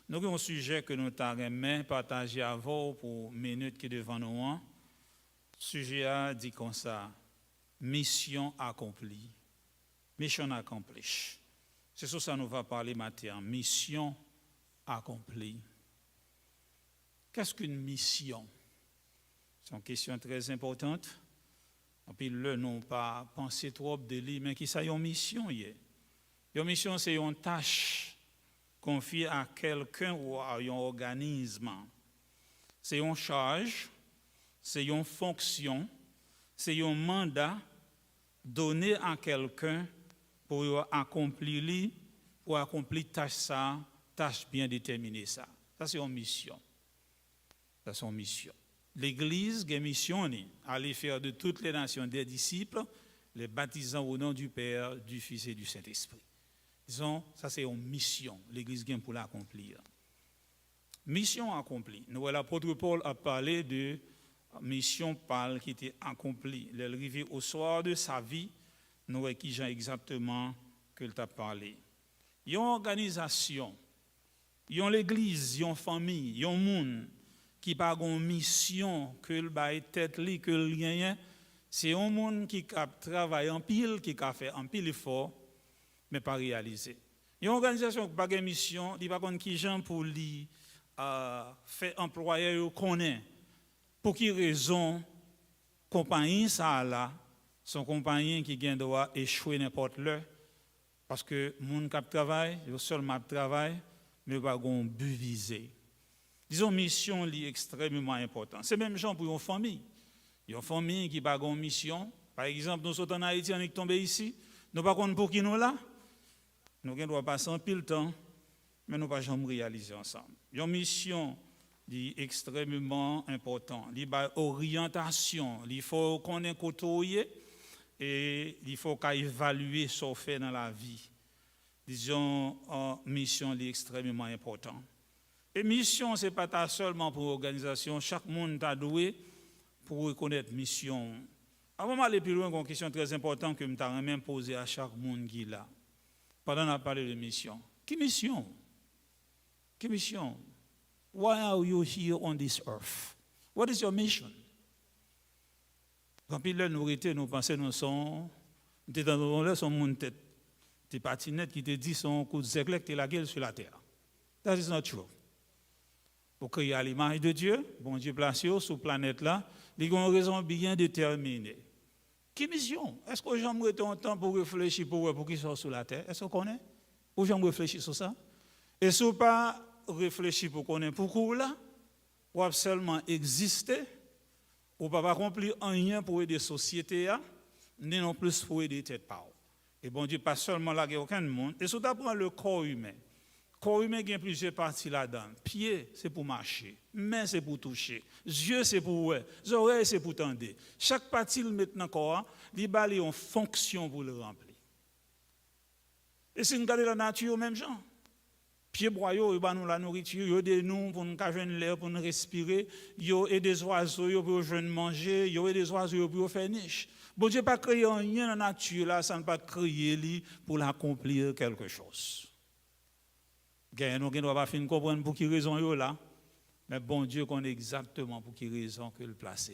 Nous avons un sujet que nous avons partagé avant pour minutes qui est devant nous. Le sujet a dit comme ça, mission accomplie. Mission accomplie. C'est sur ça que nous va parler maintenant, mission accomplie. Qu'est-ce qu'une mission? C'est une question très importante. Et puis, nous n'avons pas pensé trop de lui, mais qui ça, une mission? Une mission, c'est une tâche confiée à quelqu'un ou à un organisme. C'est une charge, c'est une fonction, c'est un mandat donné à quelqu'un pour accomplir tâche bien déterminée. Ça c'est une mission. Ça, c'est une mission. L'Église a une mission, aller faire de toutes les nations des disciples, les baptisant au nom du Père, du Fils et du Saint-Esprit. Disons, ça c'est une mission. L'Église vient pour l'accomplir. Mission accomplie. Nous, l'apôtre Paul a parlé de mission qui était accomplie. Il est arrivé au soir de sa vie, nous voyons qui exactement qu'il t'a parlé. Une organisation, une église, une famille, un monde qui n'a pas une mission que le bail tête li que le gagne, c'est un monde qui travaille en pile, qui a fait en pile effort, mais pas réalisé. Une organisation qui n'a pas de mission, il n'y a pas qui gens pour lui faire employer ou connaît. Pour qui raison compagnie ça là, son compagnie qui gagne droit échouer n'importe l'heure parce que monde qui travaille, il seulement travail, mais pas un but visé. Disons mission est extrêmement importante. C'est même genre pour une famille. Il y a une famille qui n'a pas une mission. Par exemple, nous sommes en Haïti, on est tombé ici. Nous ne savons pas pour qui nous là. Nous devons passer un pile temps, mais nous ne pouvons jamais réaliser ensemble. Il y a une mission extrêmement importante. Il y a une orientation. Il faut qu'on ait côtoyé et il faut qu'on évalue ce qu'on fait dans la vie. Disons, une mission est extrêmement importante. Et mission, ce n'est pas seulement pour l'organisation. Chaque monde a doué pour reconnaître mission. Avant d'aller plus loin, une question très importante que je m'ai même posée à chaque monde qui est là. Pendant qu'on a parlé de mission. Quelle mission? Quelle mission? Why are you here on this earth? What is your mission? Quand nous étions, nous pensions nous sommes dans le son monde tête. Des patinettes qui te disent son coup de zègle qui est la gueule sur la terre. That is not true. Pour créer à l'image de Dieu, bon Dieu place sur la planète là, il y a une raison bien déterminée. Quelle mission? Est-ce que j'aimerais un temps pour réfléchir pour qu'ils soient sur la terre? Est-ce qu'on connaît? Ou j'aimerais réfléchir sur ça? Et si vous pas réfléchir pour connaître pourquoi là, ou seulement exister, ou pas accomplir rien pour aider la société, ni non plus pour aider tête par. Et bon Dieu, pas seulement là, il n'y a aucun monde. Et si vous prend le corps humain, il y a plusieurs parties là-dedans. Pied, c'est pour marcher. Main, c'est pour toucher. Yeux, c'est pour voir. Oreilles, c'est pour tendre. Chaque partie, maintenant, corps, il a une fonction pour le remplir. Et si nous regardons la nature, même genre. Pied boyau, il nous la nourriture, il y a des nous pour nous faire l'air, pour nous respirer. Il y a des oiseaux pour nous manger. Il y a des oiseaux pour nous faire niche. Bon Dieu, pas créé rien dans la nature, là, ça ne pas créer pour accomplir quelque chose. Nous ne doit pas finir comprendre pour quelle raison il là, mais bon Dieu connaît exactement pour quelle raison qu'il place.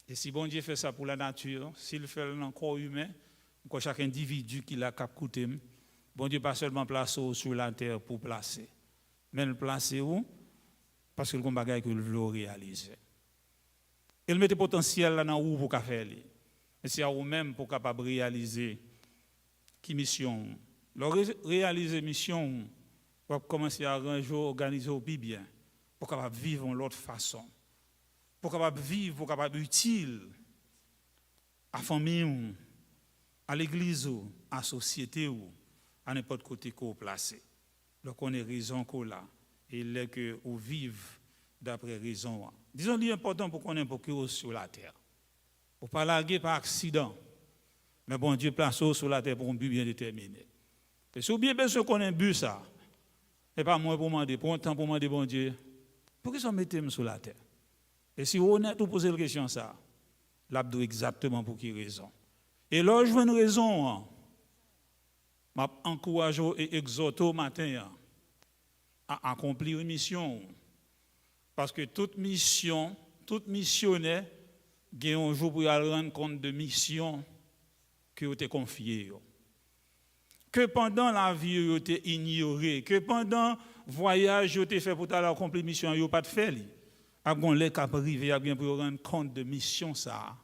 Et si bon Dieu fait ça pour la nature, s'il fait dans le corps humain, pour chaque individu qui l'a capté, bon Dieu pas seulement place sur la terre pour placer, mais le placer où? Parce que le combat qu'il veut réaliser. Il met le potentiel là dans où pour faire. Et c'est à vous-même pour capable réaliser qui mission. Réaliser mission, pour commencer à arranger, organiser au bien, pour capable vivre de l'autre façon, pour capable vivre, pour capable utile à la famille, à l'église, à la société, à n'importe côté qu'on placé. Donc on est raison qu'on là, et il est que on vive d'après raison. Disons l'important pour qu'on ait beaucoup sur la terre. Pour pas larguer par accident, mais bon Dieu place sur la terre pour un but bien déterminé. Et si vous bien besoin qu'on ait un but ça, et pas moi pour demander, pour un temps pour demander bon Dieu, pour qu'ils soient mettez sur la terre. Et si vous honnête, vous posez la question ça, l'abdou exactement pour qui raison. Et là, je veux une raison, je encourage et exhorte au matin à accomplir une mission. Parce que toute mission, tout missionnaire, il y a un jour pour rendre compte de mission que vous avez confiée. Que pendant la vie, vous avez ignoré, que pendant le voyage, vous avez fait pour accomplir la mission, vous n'avez pas de fait. Après, les cas privés, pour rendre compte de mission ça,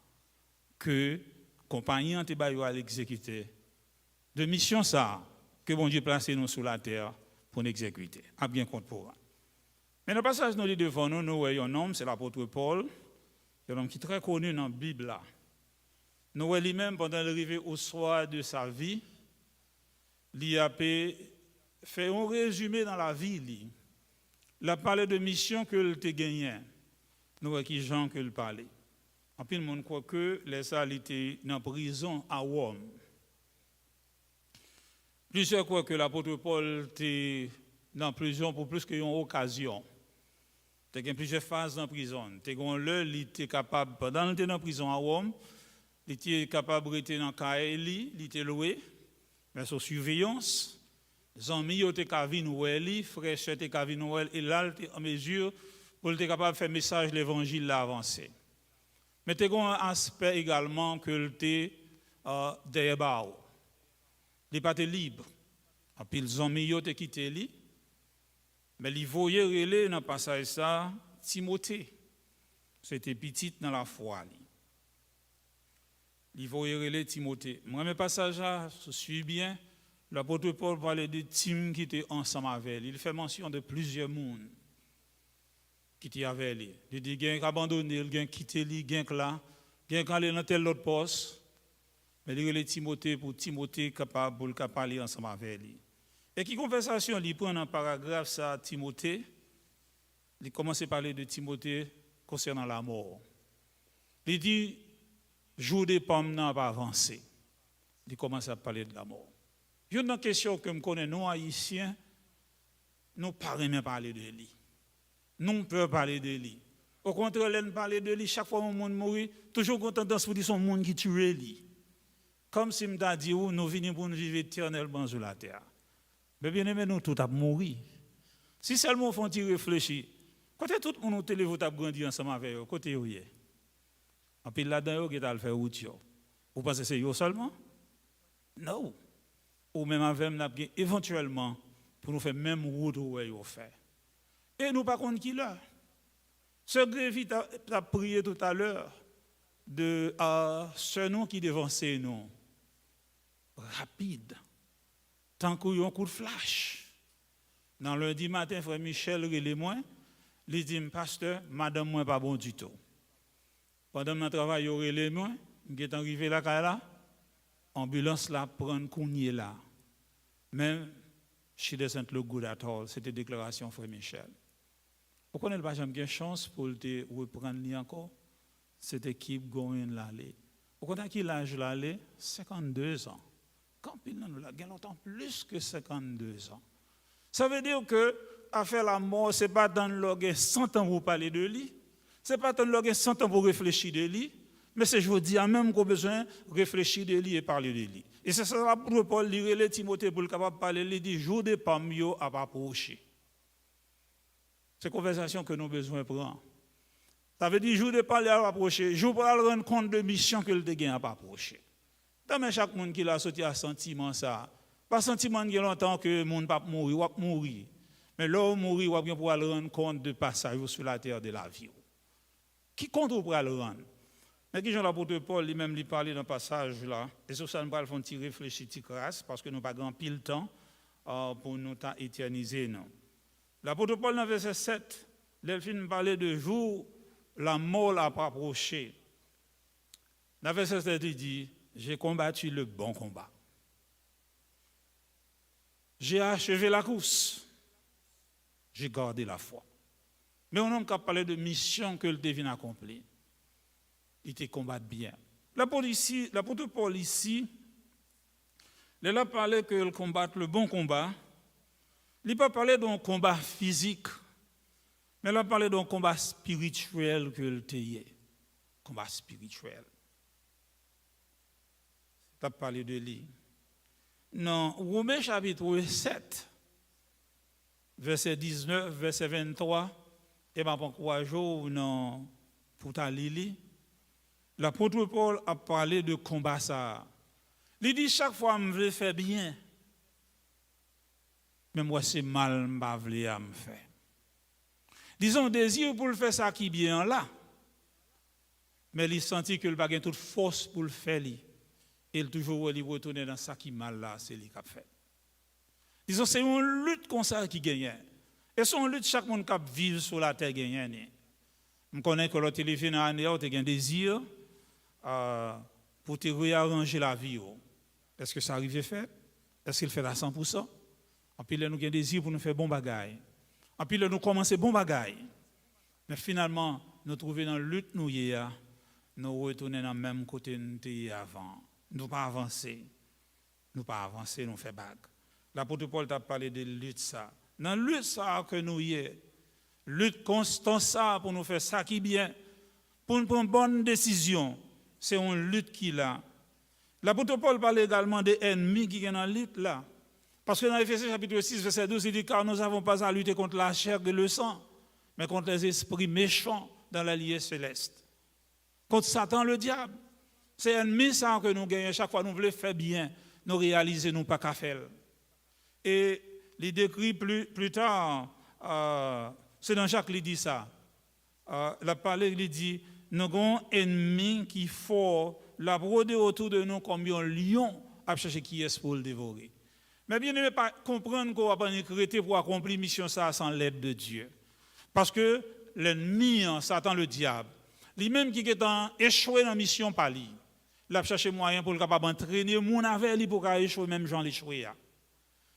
que la compagnie a exécuter, de mission ça, que bon Dieu place nous sur la terre pour l'exécuter. A bien compte pour vous. Mais le passage nous dit devant nous, nous voyons un homme, c'est l'apôtre Paul, un homme qui est très connu dans la Bible. Nous voyons lui-même, pendant l'arrivée au soir de sa vie, il a fait un résumé dans la vie. Il a parlé de mission que il a gagné. Nous voyons qui Jean que il parlait. En plus, le monde croit que les salles étaient dans la prison à Rome. Plusieurs croient que l'apôtre Paul était dans la prison pour plus qu'une occasion. Il y a plusieurs phases dans la prison. Il était capable, pendant qu'il était dans la prison à Rome, il était capable d'être dans le Kaeli, il était loué, mais sous surveillance, Zanmi yo te ka vin wè li, frère sœur te ka vin wè et là en mesure pour être capable de faire message l'évangile là avancer. Mais te gon un aspect également que te derrière ba ou. Li pas te libre. En pile zanmi yo te quitté li. Mais li voye relé dans passage ça Timothée. C'était petite dans la foi li. Li voye relé Timothée. Moi mes passages là, je suis bien. L'apôtre Paul parlait de Tim qui était ensemble avec lui. Il fait mention de plusieurs mondes qui étaient avec lui. Il dit qu'il a abandonné, il a quitté lui, il a là, il a allé dans tel autre poste. Mais il est Timothée pour Timothée capable de parler ensemble avec lui. Et qui conversation, il prend un paragraphe ça Timothée. Il commence à parler de Timothée concernant la mort. Il dit jour des pommes n'a pas avancé. Il commence à parler de la mort. Il y a une question que je connais, nous, Haïtiens, nous ne parlons même parler de lui. Nous ne pouvons parler de lui. Au contraire, nous parlons de lui, chaque fois que monde mourit, toujours qu'on tendance pour dire son monde qui tue lui. Comme si je t'ai dit, nous venons pour nous vivre éternellement sur la terre. Mais bien aimé, nous tous avons mouru. Si seulement on fait réfléchir, côté tout le monde télé vous avez grandi ensemble avec eux, côté où est. En plus là-dedans, vous allez faire route. Vous pensez que c'est eux seulement? Non. Ou même avec nous, éventuellement, pour nous faire même route où ils ont fait. Et nous, par contre, qui là? Ce Grévy t'a prié tout à l'heure de ce nom qui devançait nous. Rapide. Tant qu'il y a un coup de flash. Dans lundi matin, frère Michel relève-moi, il dit, pasteur, madame, moi, pas bon du tout. Pendant mon travail, il relève-moi, il est arrivé là, ambulance là, prendre Kounier là. Même, she doesn't look good at all. C'était déclaration, frère Michel. Pourquoi n'a pas jamais chance pour te reprendre lui encore? C'était keep going l'aller. Pourquoi n'a qu'il l'âge l'aller? 52 ans. Quand il nous l'a gagné longtemps plus que 52 ans. Ça veut dire que à faire la mort, c'est pas dans le 100 ans pour parler de lui. C'est pas dans le 100 ans pour réfléchir de lui. Mais c'est je vous dis, même qu'on a besoin de réfléchir de lui et parler de lui. Et c'est ça pour Paul lire les Timothée pour le capable de parler, il dit jour de Pamio à approcher. C'est une conversation que nous avons besoin de prendre. Ça veut dire jour de parler à approcher, jour pour rendre compte de mission que le dégain à approcher. Dans chaque monde qui a sorti à sentiment ça, pas sentiment qui longtemps que le monde pas mourir, ou mourir. Mais là où mourir, ou bien pour aller rendre compte de passage sur la terre de la vie. Qui compte pour le rendre? Mais qui l'apôtre Paul lui-même lui parlait dans le passage là, et sur ça nous allons faire réfléchir parce que nous n'avons pas grand pile temps pour nous éterniser. L'apôtre Paul dans le verset 7, il parlait de jour, la mort a approché. Dans le verset 7, il dit, j'ai combattu le bon combat. J'ai achevé la course. J'ai gardé la foi. Mais on n'a pas parlé de mission que le devine accomplir. Il te combat bien. L'apôtre Paul ici, il a parlé que le combat, le bon combat, il n'a pas parlé d'un combat physique, mais il a parlé d'un combat spirituel que le teye. Combat spirituel. Il a parlé de lui. Dans Romains chapitre 7, verset 19, verset 23, et pas pour 3 jours, non, pour ta Lili. L'apôtre Paul a parlé de combat ça. Il dit chaque fois je veux faire bien. Mais moi c'est mal je veux me faire. Disons désir pour le faire ça qui bien là. Mais il sentit que il pas toute force pour le faire lui. Et il toujours retourner dans ça qui mal là, c'est lui qui a fait. Disons c'est une lutte comme ça qui gagne. Et c'est une lutte chaque monde qui vit sur la terre gagne. Je connais que le téléphone a un désir pour te réarranger la vie. Est-ce que ça arrive à faire? Est-ce qu'il fait à 100%? En plus, nous avons un désir pour nous faire bon bagaille. En plus, nous commençons bon bagaille. Mais finalement, nous trouvons dans la lutte, nous retournons dans le même côté que nous étions avant. Nous pas avancer. Nous pas avancer, nous faisons bague. L'apôtre Paul t'a parlé de lutte ça. Dans la lutte ça que nous y est, lutte constante ça pour nous faire ça qui est bien, pour nous prendre une bonne décision. C'est une lutte qui là. L'apôtre Paul parle également des ennemis qui sont dans la lutte là. Parce que dans Éphésiens chapitre 6, verset 12, il dit, car nous n'avons pas à lutter contre la chair et le sang, mais contre les esprits méchants dans l'allié céleste. Contre Satan, le diable. C'est ennemi ça que nous gagnons. Chaque fois que nous voulons faire bien, nous réalisons, nous pas qu'à faire. Et il décrit plus tard, c'est dans Jacques qui dit ça. La parole, il dit, nous avons un ennemi qui faut la broder autour de nous comme un lion à chercher qui est pour le dévorer. Mais bien, ne pas comprendre qu'on va pas écrire pour accomplir mission ça sans l'aide de Dieu. Parce que l'ennemi, Satan le diable, lui-même qui est échoué dans la mission par lui, il a cherché moyen pour le capable d'entraîner mon avec lui pour échouer même Jean l'échoué.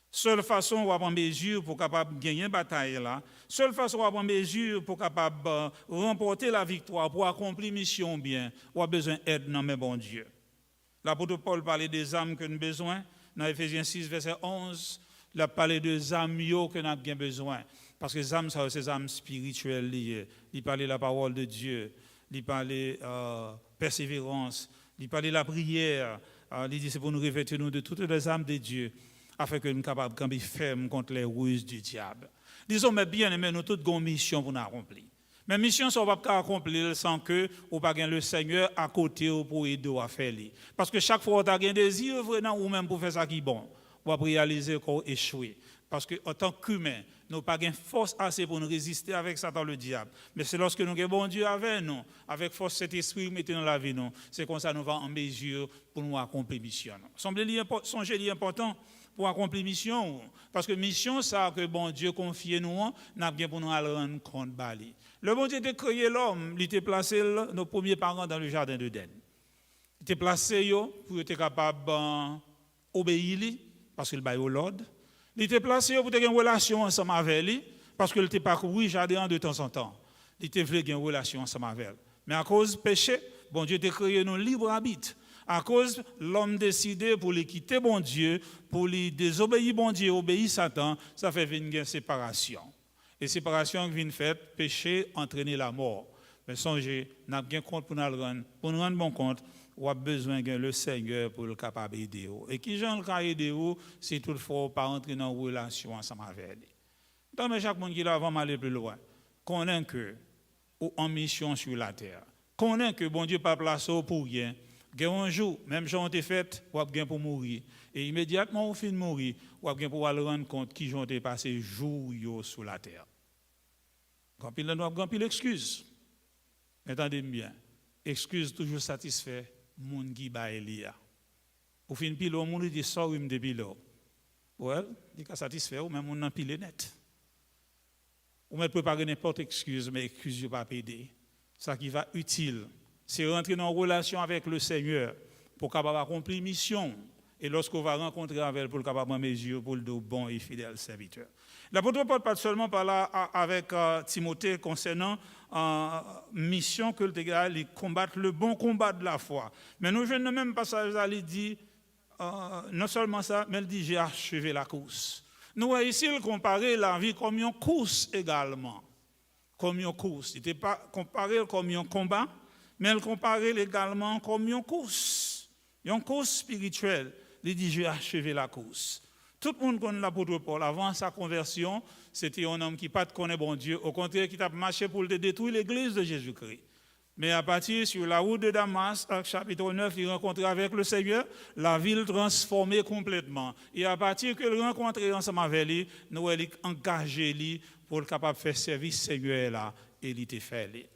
Seule façon où on prend mesure pour capable gagner une bataille là, seule façon où on prend mesure pour capable remporter la victoire, pour accomplir mission bien, on a besoin d'aide dans mes bon Dieu. L'apôtre Paul parlait des âmes que nous avons besoin. Dans Éphésiens 6, verset 11, il a parlé des âmes que nous avons besoin. Parce que les âmes, c'est des âmes spirituelles liées. Il parlait de la parole de Dieu. Il parlait persévérance. Il parlait de la prière. Il dit c'est pour nous revêtir de toutes les âmes de Dieu, afin que nous soyons capables de camper ferme contre les ruses du diable. Disons, mais bien aimé, nous toutes avons une mission pour nous accomplir. Mais mission, ça ne va pas accomplir sans que vous pas le Seigneur à côté pour aider à faire. Parce que chaque fois que vous avez un désir vraiment ou même pour faire ça qui est bon, vous va réaliser qu'on échoué. Parce qu'en tant qu'humain, nous n'avons pas de force assez pour nous résister avec Satan le diable. Mais c'est lorsque nous avons bon Dieu avec nous, avec force cet esprit mettez dans la vie, nous, c'est comme ça que nous allons en mesure pour nous accomplir mission. Songez important pour accomplir mission. Parce que mission, ça que bon Dieu confie nous, n'a bien pour nous rendre compte bali. Le bon Dieu a créé l'homme, il a placé nos premiers parents dans le jardin d'Éden. Il a placé pour être capable d'obéir, parce qu'il baille au l'ordre. Il était placé pour avoir une relation ensemble avec lui, parce qu'il était parcouru le jardin de temps en temps. Il était voulu avoir une relation ensemble avec lui. Mais à cause du péché, bon Dieu a créé nos libres arbitres. À cause l'homme décidé pour lui quitter bon Dieu, pour lui désobéir bon Dieu, obéir Satan, ça fait venir une séparation. Et séparation qui vient faite, péché entraîner la mort. Mais songez, nous avons bien compte pour nous rendre bon compte. On a besoin de le Seigneur pour le capable d'aider. Et qui j'en le aider si toutefois pas entrer dans une relation ensemble avec lui. Donc, mais chaque monde qui là va aller plus loin. Connaît que ou en mission sur la terre. Connaît que bon Dieu pas placé pour rien. Un jour, même jour été fait, ou a bien pour mourir. Et immédiatement au fin de mourir, ou a bien pour aller rendre compte qui ont été passé jour sur la terre. Quand il a pile excuse. Entendez bien. Excuse toujours satisfait moun qui ba Elia. Ou fin pile au monde dit sorry me depuis là. Well, il ka satisfait ou même moun nan pile net. Ou met préparer n'importe excuse mais excuse yo pas aider. Ça qui va utile, c'est rentrer dans une relation avec le Seigneur pour capable accomplir mission et lorsqu'on va rencontrer avec elle pour capable en mesure pour le bon et fidèle serviteur. L'apôtre Paul parle seulement par là avec Timothée concernant mission que le gars il combattre le bon combat de la foi. Mais nous venons même passage là il dit non seulement ça mais il dit j'ai achevé la course. Nous ici il comparer la vie comme une course également. Comme une course, il n'était pas comparé comme un combat, mais il comparait également comme une course spirituelle. Il dit j'ai achevé la course. Tout le monde connaît l'apôtre Paul. Avant sa conversion, c'était un homme qui ne connaissait pas bon Dieu. Au contraire, qui a marché pour détruire l'église de Jésus-Christ. Mais à partir sur la route de Damas, chapitre 9, il rencontre avec le Seigneur, la ville transformée complètement. Et à partir que il rencontre ensemble avec lui, nous avons engagé lui pour être capable de faire service Seigneur là, et il était fait.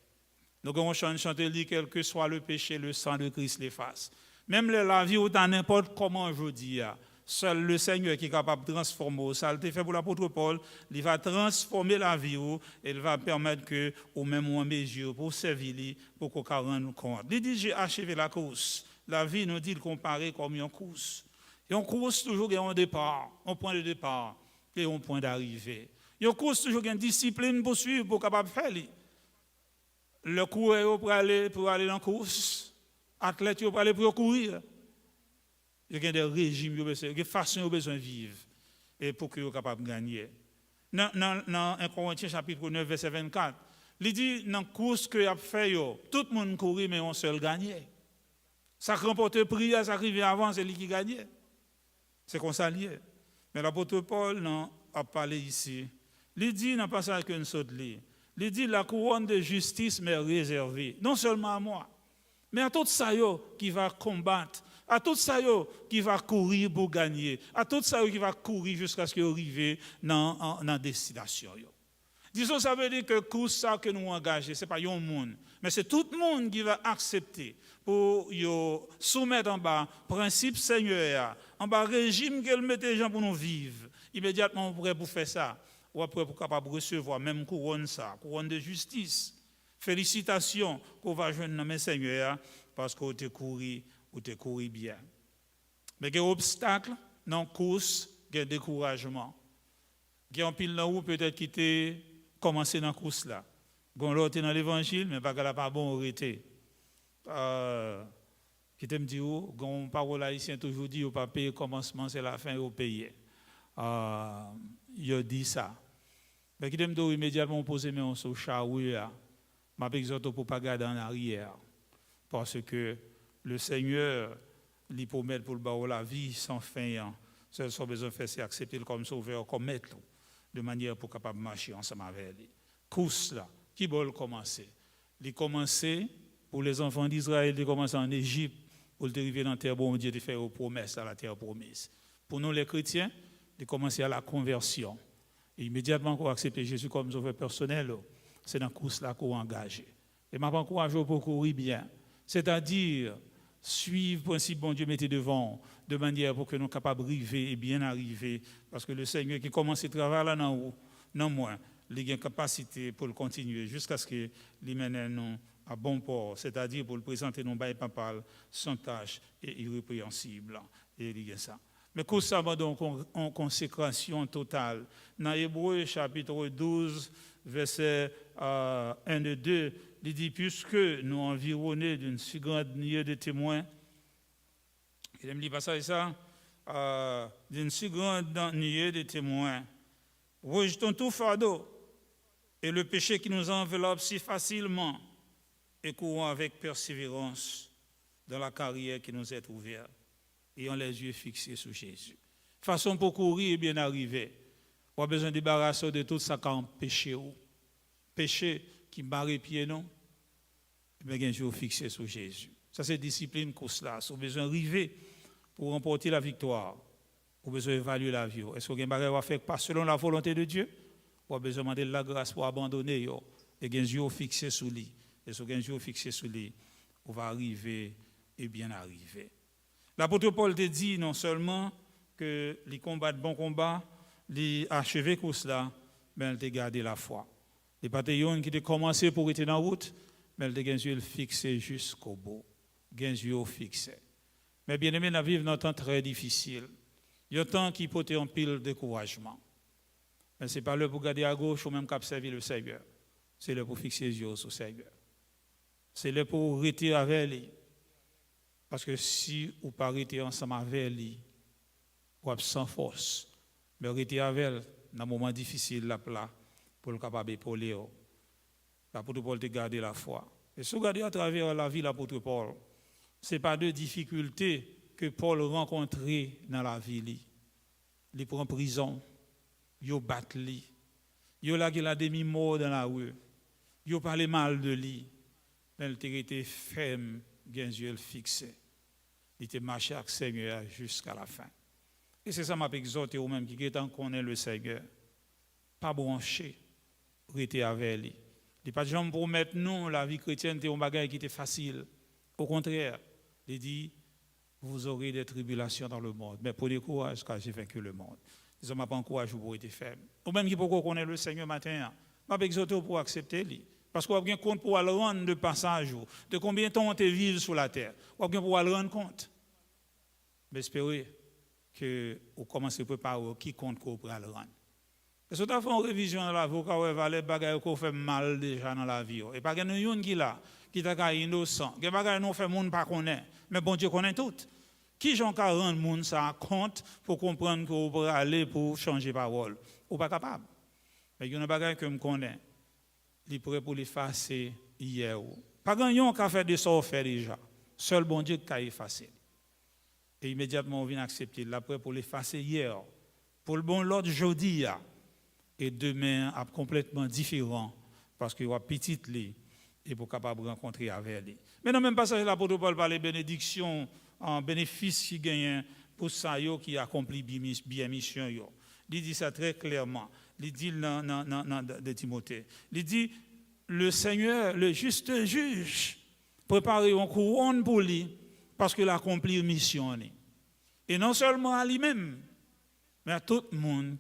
Nous avons chanté lui, quel que soit le péché, le sang de Christ l'efface. Même la vie ou dans n'importe comment je dis, seul le Seigneur qui est capable de transformer. Ça a été fait pour l'apôtre Paul. Il va transformer la vie et il va permettre que, au même moment, mesure pour servir lui, pour qu'on rende compte. Il dit j'ai achevé la course. La vie nous dit de comparer comme une course. Et on course toujours un départ, un point de départ et un point d'arrivée. Et on course toujours une discipline pour suivre, pour capable de faire. Le coureur pour aller dans la course, l'athlète pour aller pour courir. Il y a des régimes, des façons besoin de vivre et pour que vous soyez capable de gagner. Dans 1 Corinthiens chapitre 9, verset 24, il dit dans la course que vous avez fait, tout le monde courit, mais on seul gagne. Ça remporte le prix, ça arrive avant, c'est lui qui gagne. C'est comme ça lié. Mais l'apôtre Paul non, a parlé ici. Il dit dans le passage que nous saute il dit la couronne de justice m'est réservée, non seulement à moi, mais à tout ça qui va combattre, à tout ça qui va courir pour gagner, à tout ça qui va courir jusqu'à ce qu'il arrive dans la destination. Disons, ça veut dire que le cours ça que nous engageons, ce n'est pas un monde, mais c'est tout le monde qui va accepter pour soumettre en bas principe Seigneur, en bas régime qu'elle met les gens pour nous vivre. Immédiatement, on pourrait pour faire ça, ou après pour capable recevoir même couronne ça, couronne de justice. Félicitations qu'on va joindre dans Seigneur parce qu'on te couru bien. Mais il y a des obstacles dans la course, il y a des découragements. Il y a un pile là où peut-être qui était commencé dans la course là. Gon l'autre dans l'évangile mais pas bon arrêter. Qui te me dit où gon parole haïtien toujours dit au pas payer commencement c'est la fin au payer. Il dit ça. Mais qui te me dit immédiatement poser mes sur chaoué là. M'a exhorté pour pas garder en arrière parce que le Seigneur lui promet pour le bas la vie sans fin. Seul son besoin de faire c'est accepter comme sauveur comme maître de manière pour capable marcher ensemble avec lui. Course là qui veut commencer. Il commencer pour les enfants d'Israël, il commencer en Égypte pour arriver dans la terre bon Dieu de faire une promesse à la terre promise. Pour nous les chrétiens, il commencer à la conversion. Et immédiatement qu'on accepte Jésus comme sauveur personnel, c'est dans la course là qu'on engage. Et m'a encouragé pour courir bien. C'est-à-dire suivre le principe bon Dieu mettez devant de manière pour que nous soyons capables d'arriver et bien arriver parce que le Seigneur qui commence à travailler là non moins il a une capacité pour le continuer jusqu'à ce qu'il mène nous à bon port, c'est-à-dire pour le présenter nos bails papal sans tâche et irrépréhensible et il y a ça. Mais qu'on ça va donc en consécration totale. Dans Hébreux chapitre 12 verset 1 et 2, il dit puisque nous environnés d'une si grande nuée de témoins, il me dit pas ça, d'une si grande nuée de témoins, rejetons tout fardeau et le péché qui nous enveloppe si facilement et courons avec persévérance dans la carrière qui nous est ouverte, ayant les yeux fixés sur Jésus. Façon pour courir et bien arriver, on a besoin de débarrasser de tout ça qui empêche péché qui barre les pieds, non? Mais bien sûr fixé sur Jésus. Ça c'est discipline course là. Si on a besoin d'arriver pour remporter la victoire, on a besoin d'évaluer la vie. Est-ce que vous avez fait pas selon la volonté de Dieu? On a besoin de demander la grâce pour abandonner et bien sûr fixé sur lui. Et si on a un fixé sur lui, on va arriver et bien arriver. L'apôtre Paul te dit non seulement que les combats de bon combat, les achever comme cela, mais il te gardé la foi. Les bataillons qui ont commencé pour être dans la route, mais il te yeux fixé jusqu'au bout. Yeux fixé. Mais bien aimé, nous vivons dans un temps très difficile. Il y a un temps qui peut être en pile de découragement. Mais ce n'est pas là pour garder à gauche ou même pour servir le Seigneur. C'est là pour fixer les yeux sur le Seigneur. C'est là pour rester avec lui. Parce que si vous ne pas rester ensemble avec lui, vous êtes sans force. Mais rester avec lui dans un moment difficile là, pour le capable d'épauler. L'apôtre Paul te garder la foi. Et si vous regardez à travers la vie de l'apôtre Paul, ce n'est pas de difficultés que Paul rencontrait dans la vie. Il prend prison, il bat lui, il a la demi-mort dans la rue, il parle mal de lui, mais il était ferme, bien yeux fixés. Il était marché avec le Seigneur jusqu'à la fin. Et c'est ça m'a exhorté au même qui est en connaît le Seigneur. Pas branché, rester avec lui. Il n'est pas de gens pour mettre nous, la vie chrétienne, c'est un bagage qui était facile. Au contraire, il dit, vous aurez des tribulations dans le monde. Mais prenez courage, car j'ai vaincu le monde. Ils n'ont pas encouragé pour être ferme. Ou même qui peut connaître le Seigneur matin, m'a exhorté pour accepter lui. Parce qu'on a bien compte pour le rendre de passage, de combien de temps on te vive sur la terre. On a bien pour le rendre compte. Mais espérez que vous commencez à préparer qui compte qu'on pourra le rendre. Et si vous avez fait une révision dans la vie, vous avez des choses qui fait mal déjà dans la vie. Et pas qu'il y a une qui là, qui est innocent. Il y a des choses qui fait monde pas connaît, mais bon Dieu connaît tout. Qui j'en ka rendre monde ça compte pour comprendre que vous pouvez aller pour changer parole. Ou pas capable. Mais il y a des choses que je connais. Il est prêt pour l'effacer hier. Pas grand-chose qui a fait de ça au fait déjà. Seul bon Dieu qui a effacé. Et immédiatement on vient accepter. Il est prêt pour l'effacer hier. Pour le bon l'ordre jeudi, et demain, a complètement différent, parce qu'il y a petite li, et pour capable rencontrer avec lui. Mais dans le même passage, l'apôtre Paul parle de bénédiction, en bénéfice qui gagne pour ça qui accomplit bien mission. Il dit ça très clairement. Il dit dans de Timothée. Il dit, le Seigneur, le juste juge, prépare une couronne pour lui, parce qu'il accomplit une mission. Et non seulement à lui-même, mais à tout le monde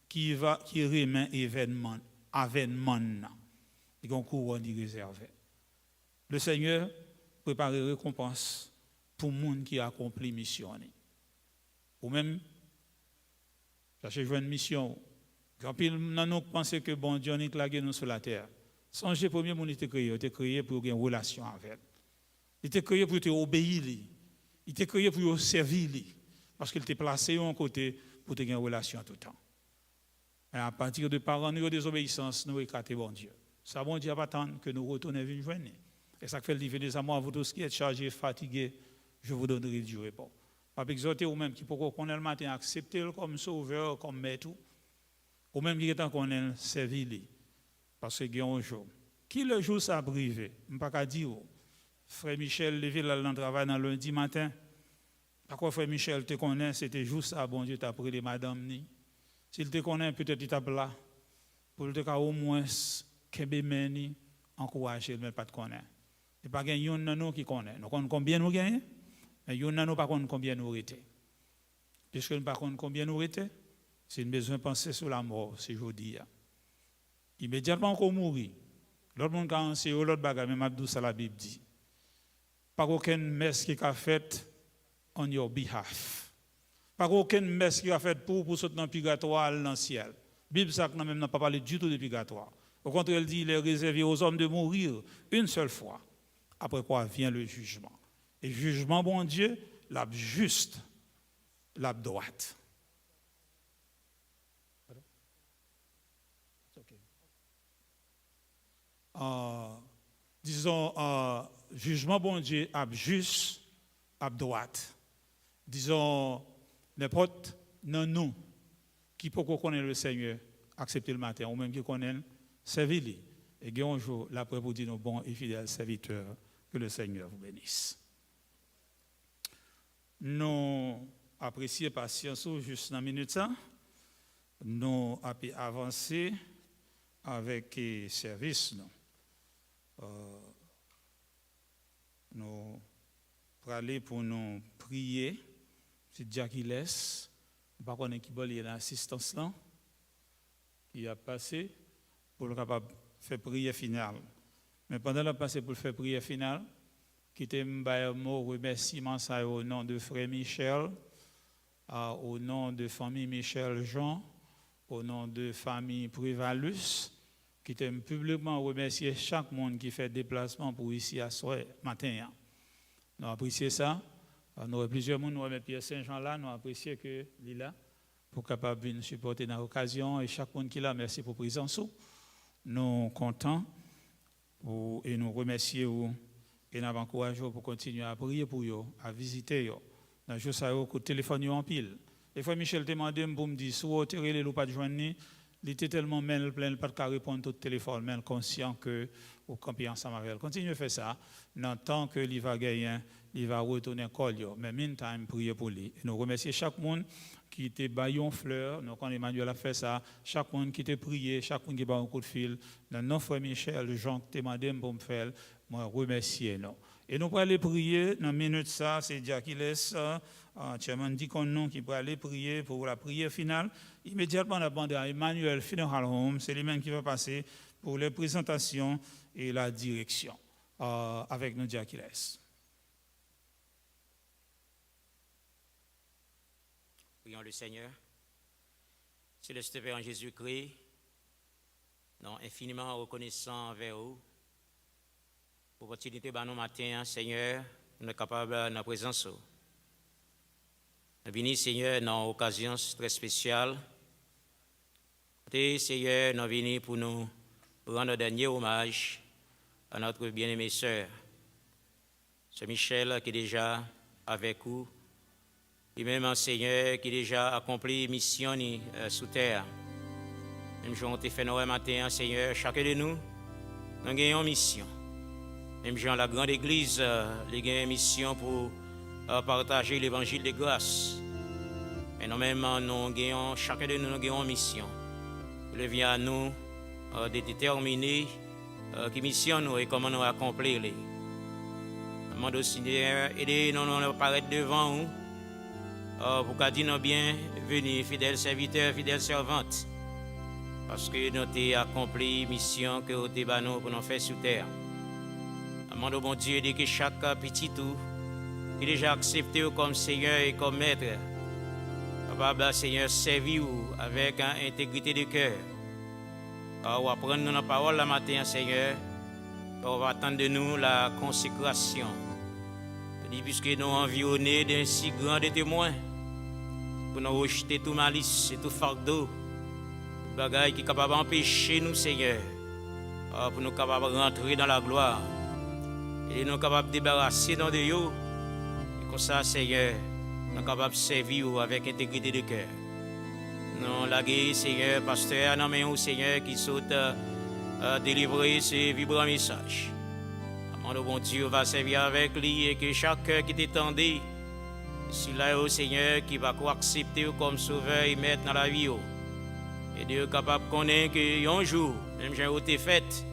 qui remet événement. Il y a une couronne réservée. Le Seigneur prépare une récompense pour le monde qui accomplit une mission. Ou même, cherchez une mission. Quand nous pensons que bon Dieu n'est clagué nous sur la terre. Songez, premier monde était créé pour avoir une relation avec. Il était créé pour obéir. Il était créé pour servir. Parce qu'il était placé en côté pour avoir une relation tout le temps. Et à partir de parents, nous désobéissance, nous écartons bon Dieu. Ça, bon Dieu n'a pas attendre que nous retournions vers joindre. Et ça fait le dire à moi, vous tous qui êtes chargés, fatigués, je vous donnerai du repos. Pas exhorter ou même qui peut connaître le matin, accepter comme sauveur, comme maître, ou même qui est en connaître, servir. Parce que il y a un jour. Qui le jour ça privé? Je ne peux pas dire. Frère Michel levé dans le travail dans lundi matin. Par quoi frère Michel te connaît, c'était juste ça, bon Dieu t'a pris les madames ni. S'il te connaît, peut-être il t'a là. Pour le cas au moins, qu'il meni, encourager, mais pas de connaître. Et pas qu'il y en a qui connaît. Nous connaissons combien nous gagnons, mais il y en a pas combien nous arrêtons. Puisque nous ne savons pas combien nous arrêtons, c'est une besoin de penser sur la mort, c'est aujourd'hui. Immédiatement qu'on mourit, l'autre monde qui a enseigné l'autre bagage, même Abdou ça la Bible dit. Pas aucune messe qui a faite on your behalf. Pas aucune messe qui a faite pour sauter dans le purgatoire dans le ciel. La Bible ça n'a même pas parlé du tout de purgatoire. Au contraire, elle dit il est réservé aux hommes de mourir une seule fois. Après quoi vient le jugement. Et le jugement, bon Dieu, la juste, la droite. Disons, jugement, bon Dieu, la juste, la droite. Disons, n'importe nous qui peut connaître le Seigneur, accepter le matin, ou même qui connaît, servir. Et un jour, l'après pour dire nos bons et fidèles serviteurs, que le Seigneur vous bénisse. Nous apprécions patience juste dans une minute ça. Nous avons avancé avec le service. Nous allons aller pour nous prier. C'est Dieu qui laisse. Par contre, qui a l'assistance là, qui a passé pour le capable faire prière finale. Mais pendant la passé pour faire prière finale, qui était un mot remerciement au nom de frère Michel, au nom de famille Michel Jean, au nom de famille Prévalus, qui était publiquement remercier chaque monde qui fait déplacement pour ici à soir matin. Nous apprécions ça. Nous avons plusieurs monde, nous remercions Pierre Saint-Jean là, nous apprécions que il est là pour capable nous supporter dans l'occasion et chaque monde qui est là, merci pour présence. Nous sommes contents et nous remercions et nous encourageons pour continuer à prier pour eux, à visiter eux. Dans le jour ça, au téléphone en pile. Et frère Michel demandé pour me dire, si vous avez les loups pas de joindre, il était tellement plein, pas de répondre au téléphone, mais conscient que au camper ensemble avec elle. Continuez à faire ça. Dans tant que il va gagner, il va retourner à col. Mais meantime, priez pour lui. Et nous remercions chaque monde qui était baillon fleur. Donc quand Emmanuel a fait ça, chaque monde qui était prié, chaque monde qui a un coup de fil. Dans nos frères Michel, Jean qui t'a demandé pour me faire, moi remercier nous. Et nous allons aller prier dans une minute ça, c'est Dieu qui laisse. Chairman dit qu'on nous qui peut aller prier pour la prière finale. Immédiatement, on a demandé à Emmanuel Funeral Home, c'est lui-même qui va passer pour les présentations et la direction avec nous Dieu qui laisse. Prions le Seigneur. Céleste Père en Jésus-Christ, nous infiniment reconnaissants envers vous pour l'opportunité de nous matin, Seigneur, nous sommes capables de notre présence. Nous venons, Seigneur, dans une occasion très spéciale. Seigneur, nous venons pour nous rendre un dernier hommage à notre bien-aimée sœur, ce Michel qui est déjà avec vous et même un Seigneur qui déjà accompli mission sous terre. Même Jean te fait nous matin, Seigneur, chacun de nous avons une mission. Même Jean, la grande église, il a une mission pour partager l'évangile de grâce. Mais nous-mêmes, chacun de nous avons une mission. Il vient à nous de déterminer qui mission nous et comment nous accomplir. Demande au Seigneur, aidez-nous à apparaître devant nous pour qu'à dire bien, venez, fidèles serviteurs, fidèles servantes. Parce que nous avons accompli la mission que nous avons pour nous faire sur terre. Demande au bon Dieu de que chaque petit tout qui est déjà accepté comme Seigneur et comme Maître, capable, Seigneur, servir avec intégrité de cœur. On va prendre notre parole la matin, Seigneur. On va attendre de nous la consécration. Puisque nous environnés d'un si grand témoin, pour nous rejeter tout malice et tout fardeau, bagaille qui est capable d'empêcher nous, Seigneur, pour nous capables de rentrer dans la gloire. Et nous capables de débarrasser dans de yo. Et comme ça, Seigneur, nous sommes capables de servir avec intégrité de cœur. Nous laguer, Seigneur, pasteur, nous mains au Seigneur qui saute délivrer ce vibrant message. Amant bon Dieu va servir avec lui et que chaque cœur qui t'étendait, si là au Seigneur qui va accepter comme sauveur et maître dans la vie. Et Dieu est capable de connaître qu'un jour, même j'ai été fait,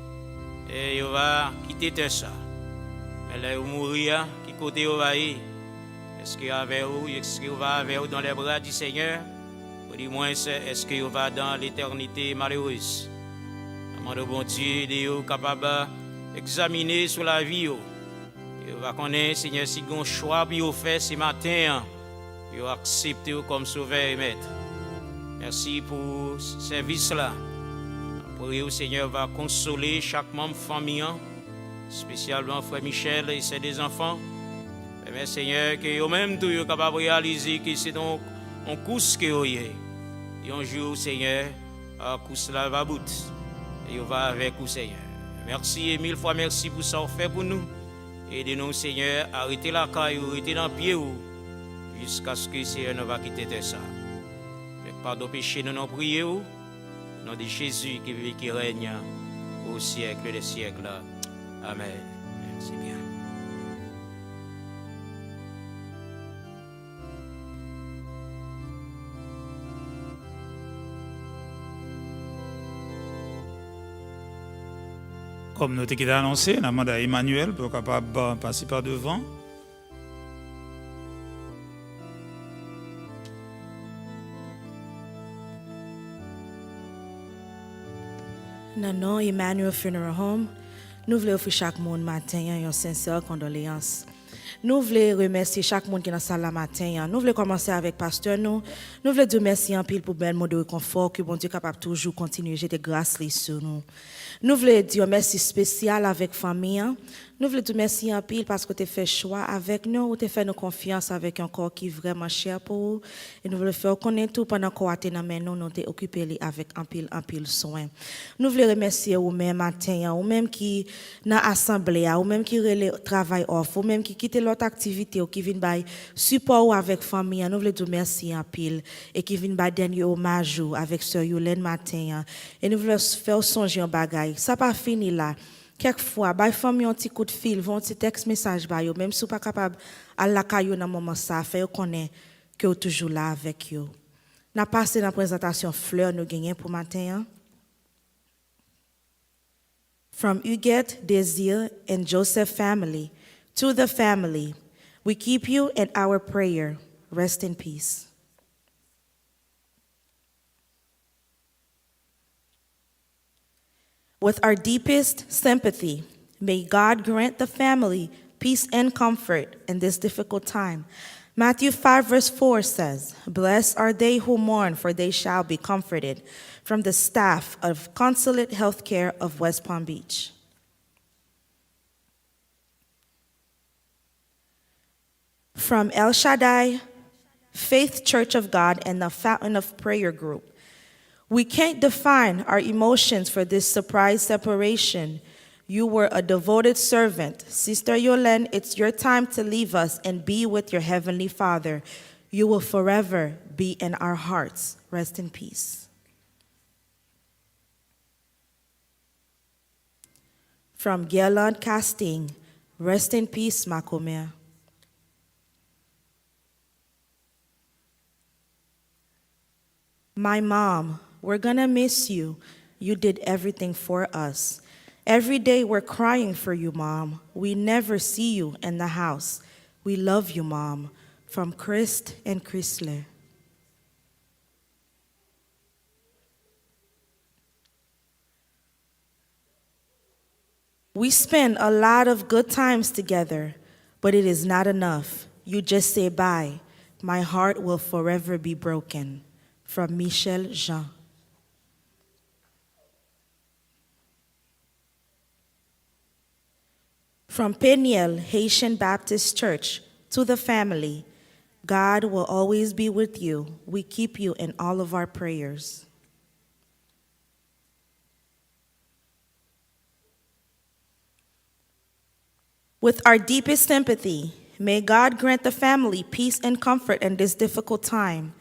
et il va quitter ça. Mais là, il va mourir, qui côté il va y. Est-ce qu'il va avec vous dans les bras du Seigneur? Ou du moins, est-ce qu'il va dans l'éternité malheureuse? Amant bon Dieu, Dieu est capable d'examiner sur la vie. Il va connaître, Seigneur, si il y a un choix pour faire ce matin, il va accepter comme sauveur et maître. Merci pour ce service-là. Priez au Seigneur va consoler chaque membre de famille, spécialement Frère Michel et ses deux enfants. Merci Seigneur que eux-mêmes tout sont capables de réaliser que c'est donc un course que vous avez. Et un jour, Seigneur, la course là va bout. Et vous va avec vous, Seigneur. Merci et mille fois merci pour ça que vous faites pour nous. Aidez-nous, Seigneur, à arrêter la caille, arrêter dans le pied, jusqu'à ce que le Seigneur ne va quitter ça. Avec pardon péché, nous nous prions. Au nom de Jésus qui vit et qui règne au siècle des siècles. Amen. Merci bien. Comme nous t'ai annoncé, nous demandons à Emmanuel pour capable de passer par devant. Dans nom Emmanuel Funeral Home, nous voulons offrir chaque monde matin une sincère condoléance. Nous voulons remercier chaque monde qui est dans la salle la matin. Nous voulons commencer avec pasteur nous. Nous voulons dire merci en pile pour bel mot de réconfort que bon Dieu est capable toujours continuer jeter grâce sur nous. Nous voulons dire merci spécial avec famille. Nous voulons dire merci en pile parce que tu as fait choix avec nous, tu as fait nous confiance avec un corps qui est vraiment cher pour nous. Et nous voulons faire connaître tout pendant qu'on a été dans nous, nous t'es occupé avec en pile soin. Nous voulons remercier ou même matin, ou même qui dans l'assemblée, ou même qui travaille off, ou même qui quitte l'autre activité, ou qui vient by support avec famille. Nous voulons dire merci en pile et qui vient by dernier hommage avec sœur Yolène matin. Et nous voulons faire songer en bagaille. Ça pas fini là. Quelquefois, by famille un petit coup de fil, un petit texte message by yo, même si vous pas capable à la caillou dans moment ça, fait connaître que vous toujours là avec yo. N'a passé dans la présentation fleur nous gagner pour matin. From Huguette, Desir, and Joseph family to the family, we keep you in our prayer. Rest in peace. With our deepest sympathy, may God grant the family peace and comfort in this difficult time. Matthew 5 verse 4 says, "Blessed are they who mourn, for they shall be comforted." From the staff of Consulate Healthcare of West Palm Beach. From El Shaddai, Faith Church of God, and the Fountain of Prayer Group. We can't define our emotions for this surprise separation. You were a devoted servant. Sister Yolene, it's your time to leave us and be with your Heavenly Father. You will forever be in our hearts. Rest in peace. From Gerland Casting, rest in peace, Macomer. My mom, we're gonna miss you. You did everything for us. Every day we're crying for you, Mom. We never see you in the house. We love you, Mom. From Christ and Chrysler. We spend a lot of good times together, but it is not enough. You just say bye. My heart will forever be broken. From Michel Jean. From Peniel Haitian Baptist Church to the family, God will always be with you. We keep you in all of our prayers. With our deepest sympathy, may God grant the family peace and comfort in this difficult time.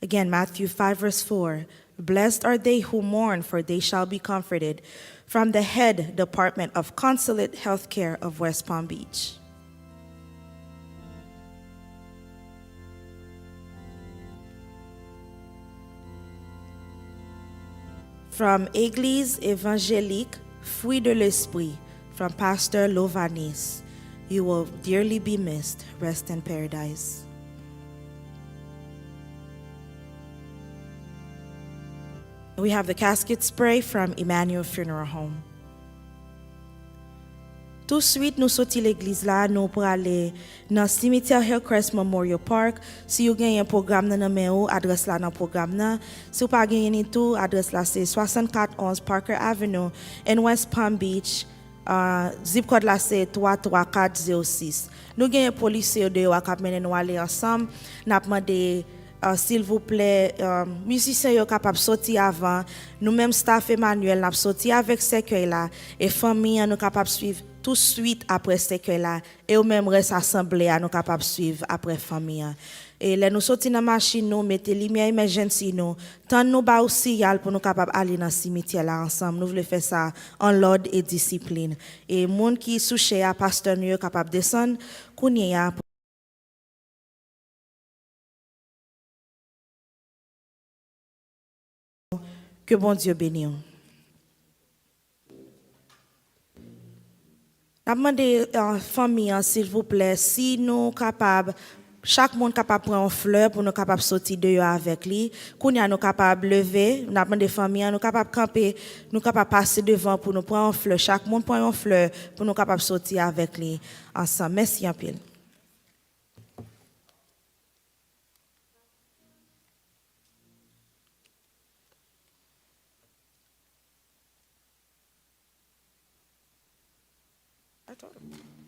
Again, Matthew 5, verse 4. Blessed are they who mourn, for they shall be comforted. From the head department of Consulate Healthcare of West Palm Beach. From Église Évangélique Fruit de l'Esprit, from Pastor Lovanis. You will dearly be missed. Rest in paradise. We have the casket spray from Emmanuel Funeral Home. Tout suite nous sorti l'église là, nous pour aller dans cimetière Hillcrest Memorial Park. Si vous avez un programme dans main ou adresse là dans programme là. Si vous pas gagné ni tout, adresse là c'est 6411 Parker Avenue in West Palm Beach. Zip code là c'est 33406. Nous avons un policier de qui mène nous aller ensemble. N'a demandé s'il vous plaît, musiciens sont capables de sortir avant. Nous-mêmes, staff Emmanuel, nous sorti avec ce là et famille, nous capables de suivre tout de suite après ce là et nous même reste assemblée, nous capables de suivre après famille. Et là, nous sortis dans la machine, nous mettons lumière emergency, nous tant nous ba aussi pour nous capables aller dans le cimetière là ensemble. Nous voulons faire ça en l'ordre et discipline. Et monde qui souché à pasteur nous capable descendre, kounya que bon Dieu bénisse. Je demande à la famille, s'il vous plaît, si nous capables, chaque monde capable de prendre une fleur pour nous capables de sortir dehors avec lui. Quand nous capables de lever, nous demandons aux familles, nous capables de camper, nous capables de passer devant pour nous prendre une fleur. Chaque monde prend une fleur pour nous capables de sortir avec lui ensemble. Merci un peu. I told him.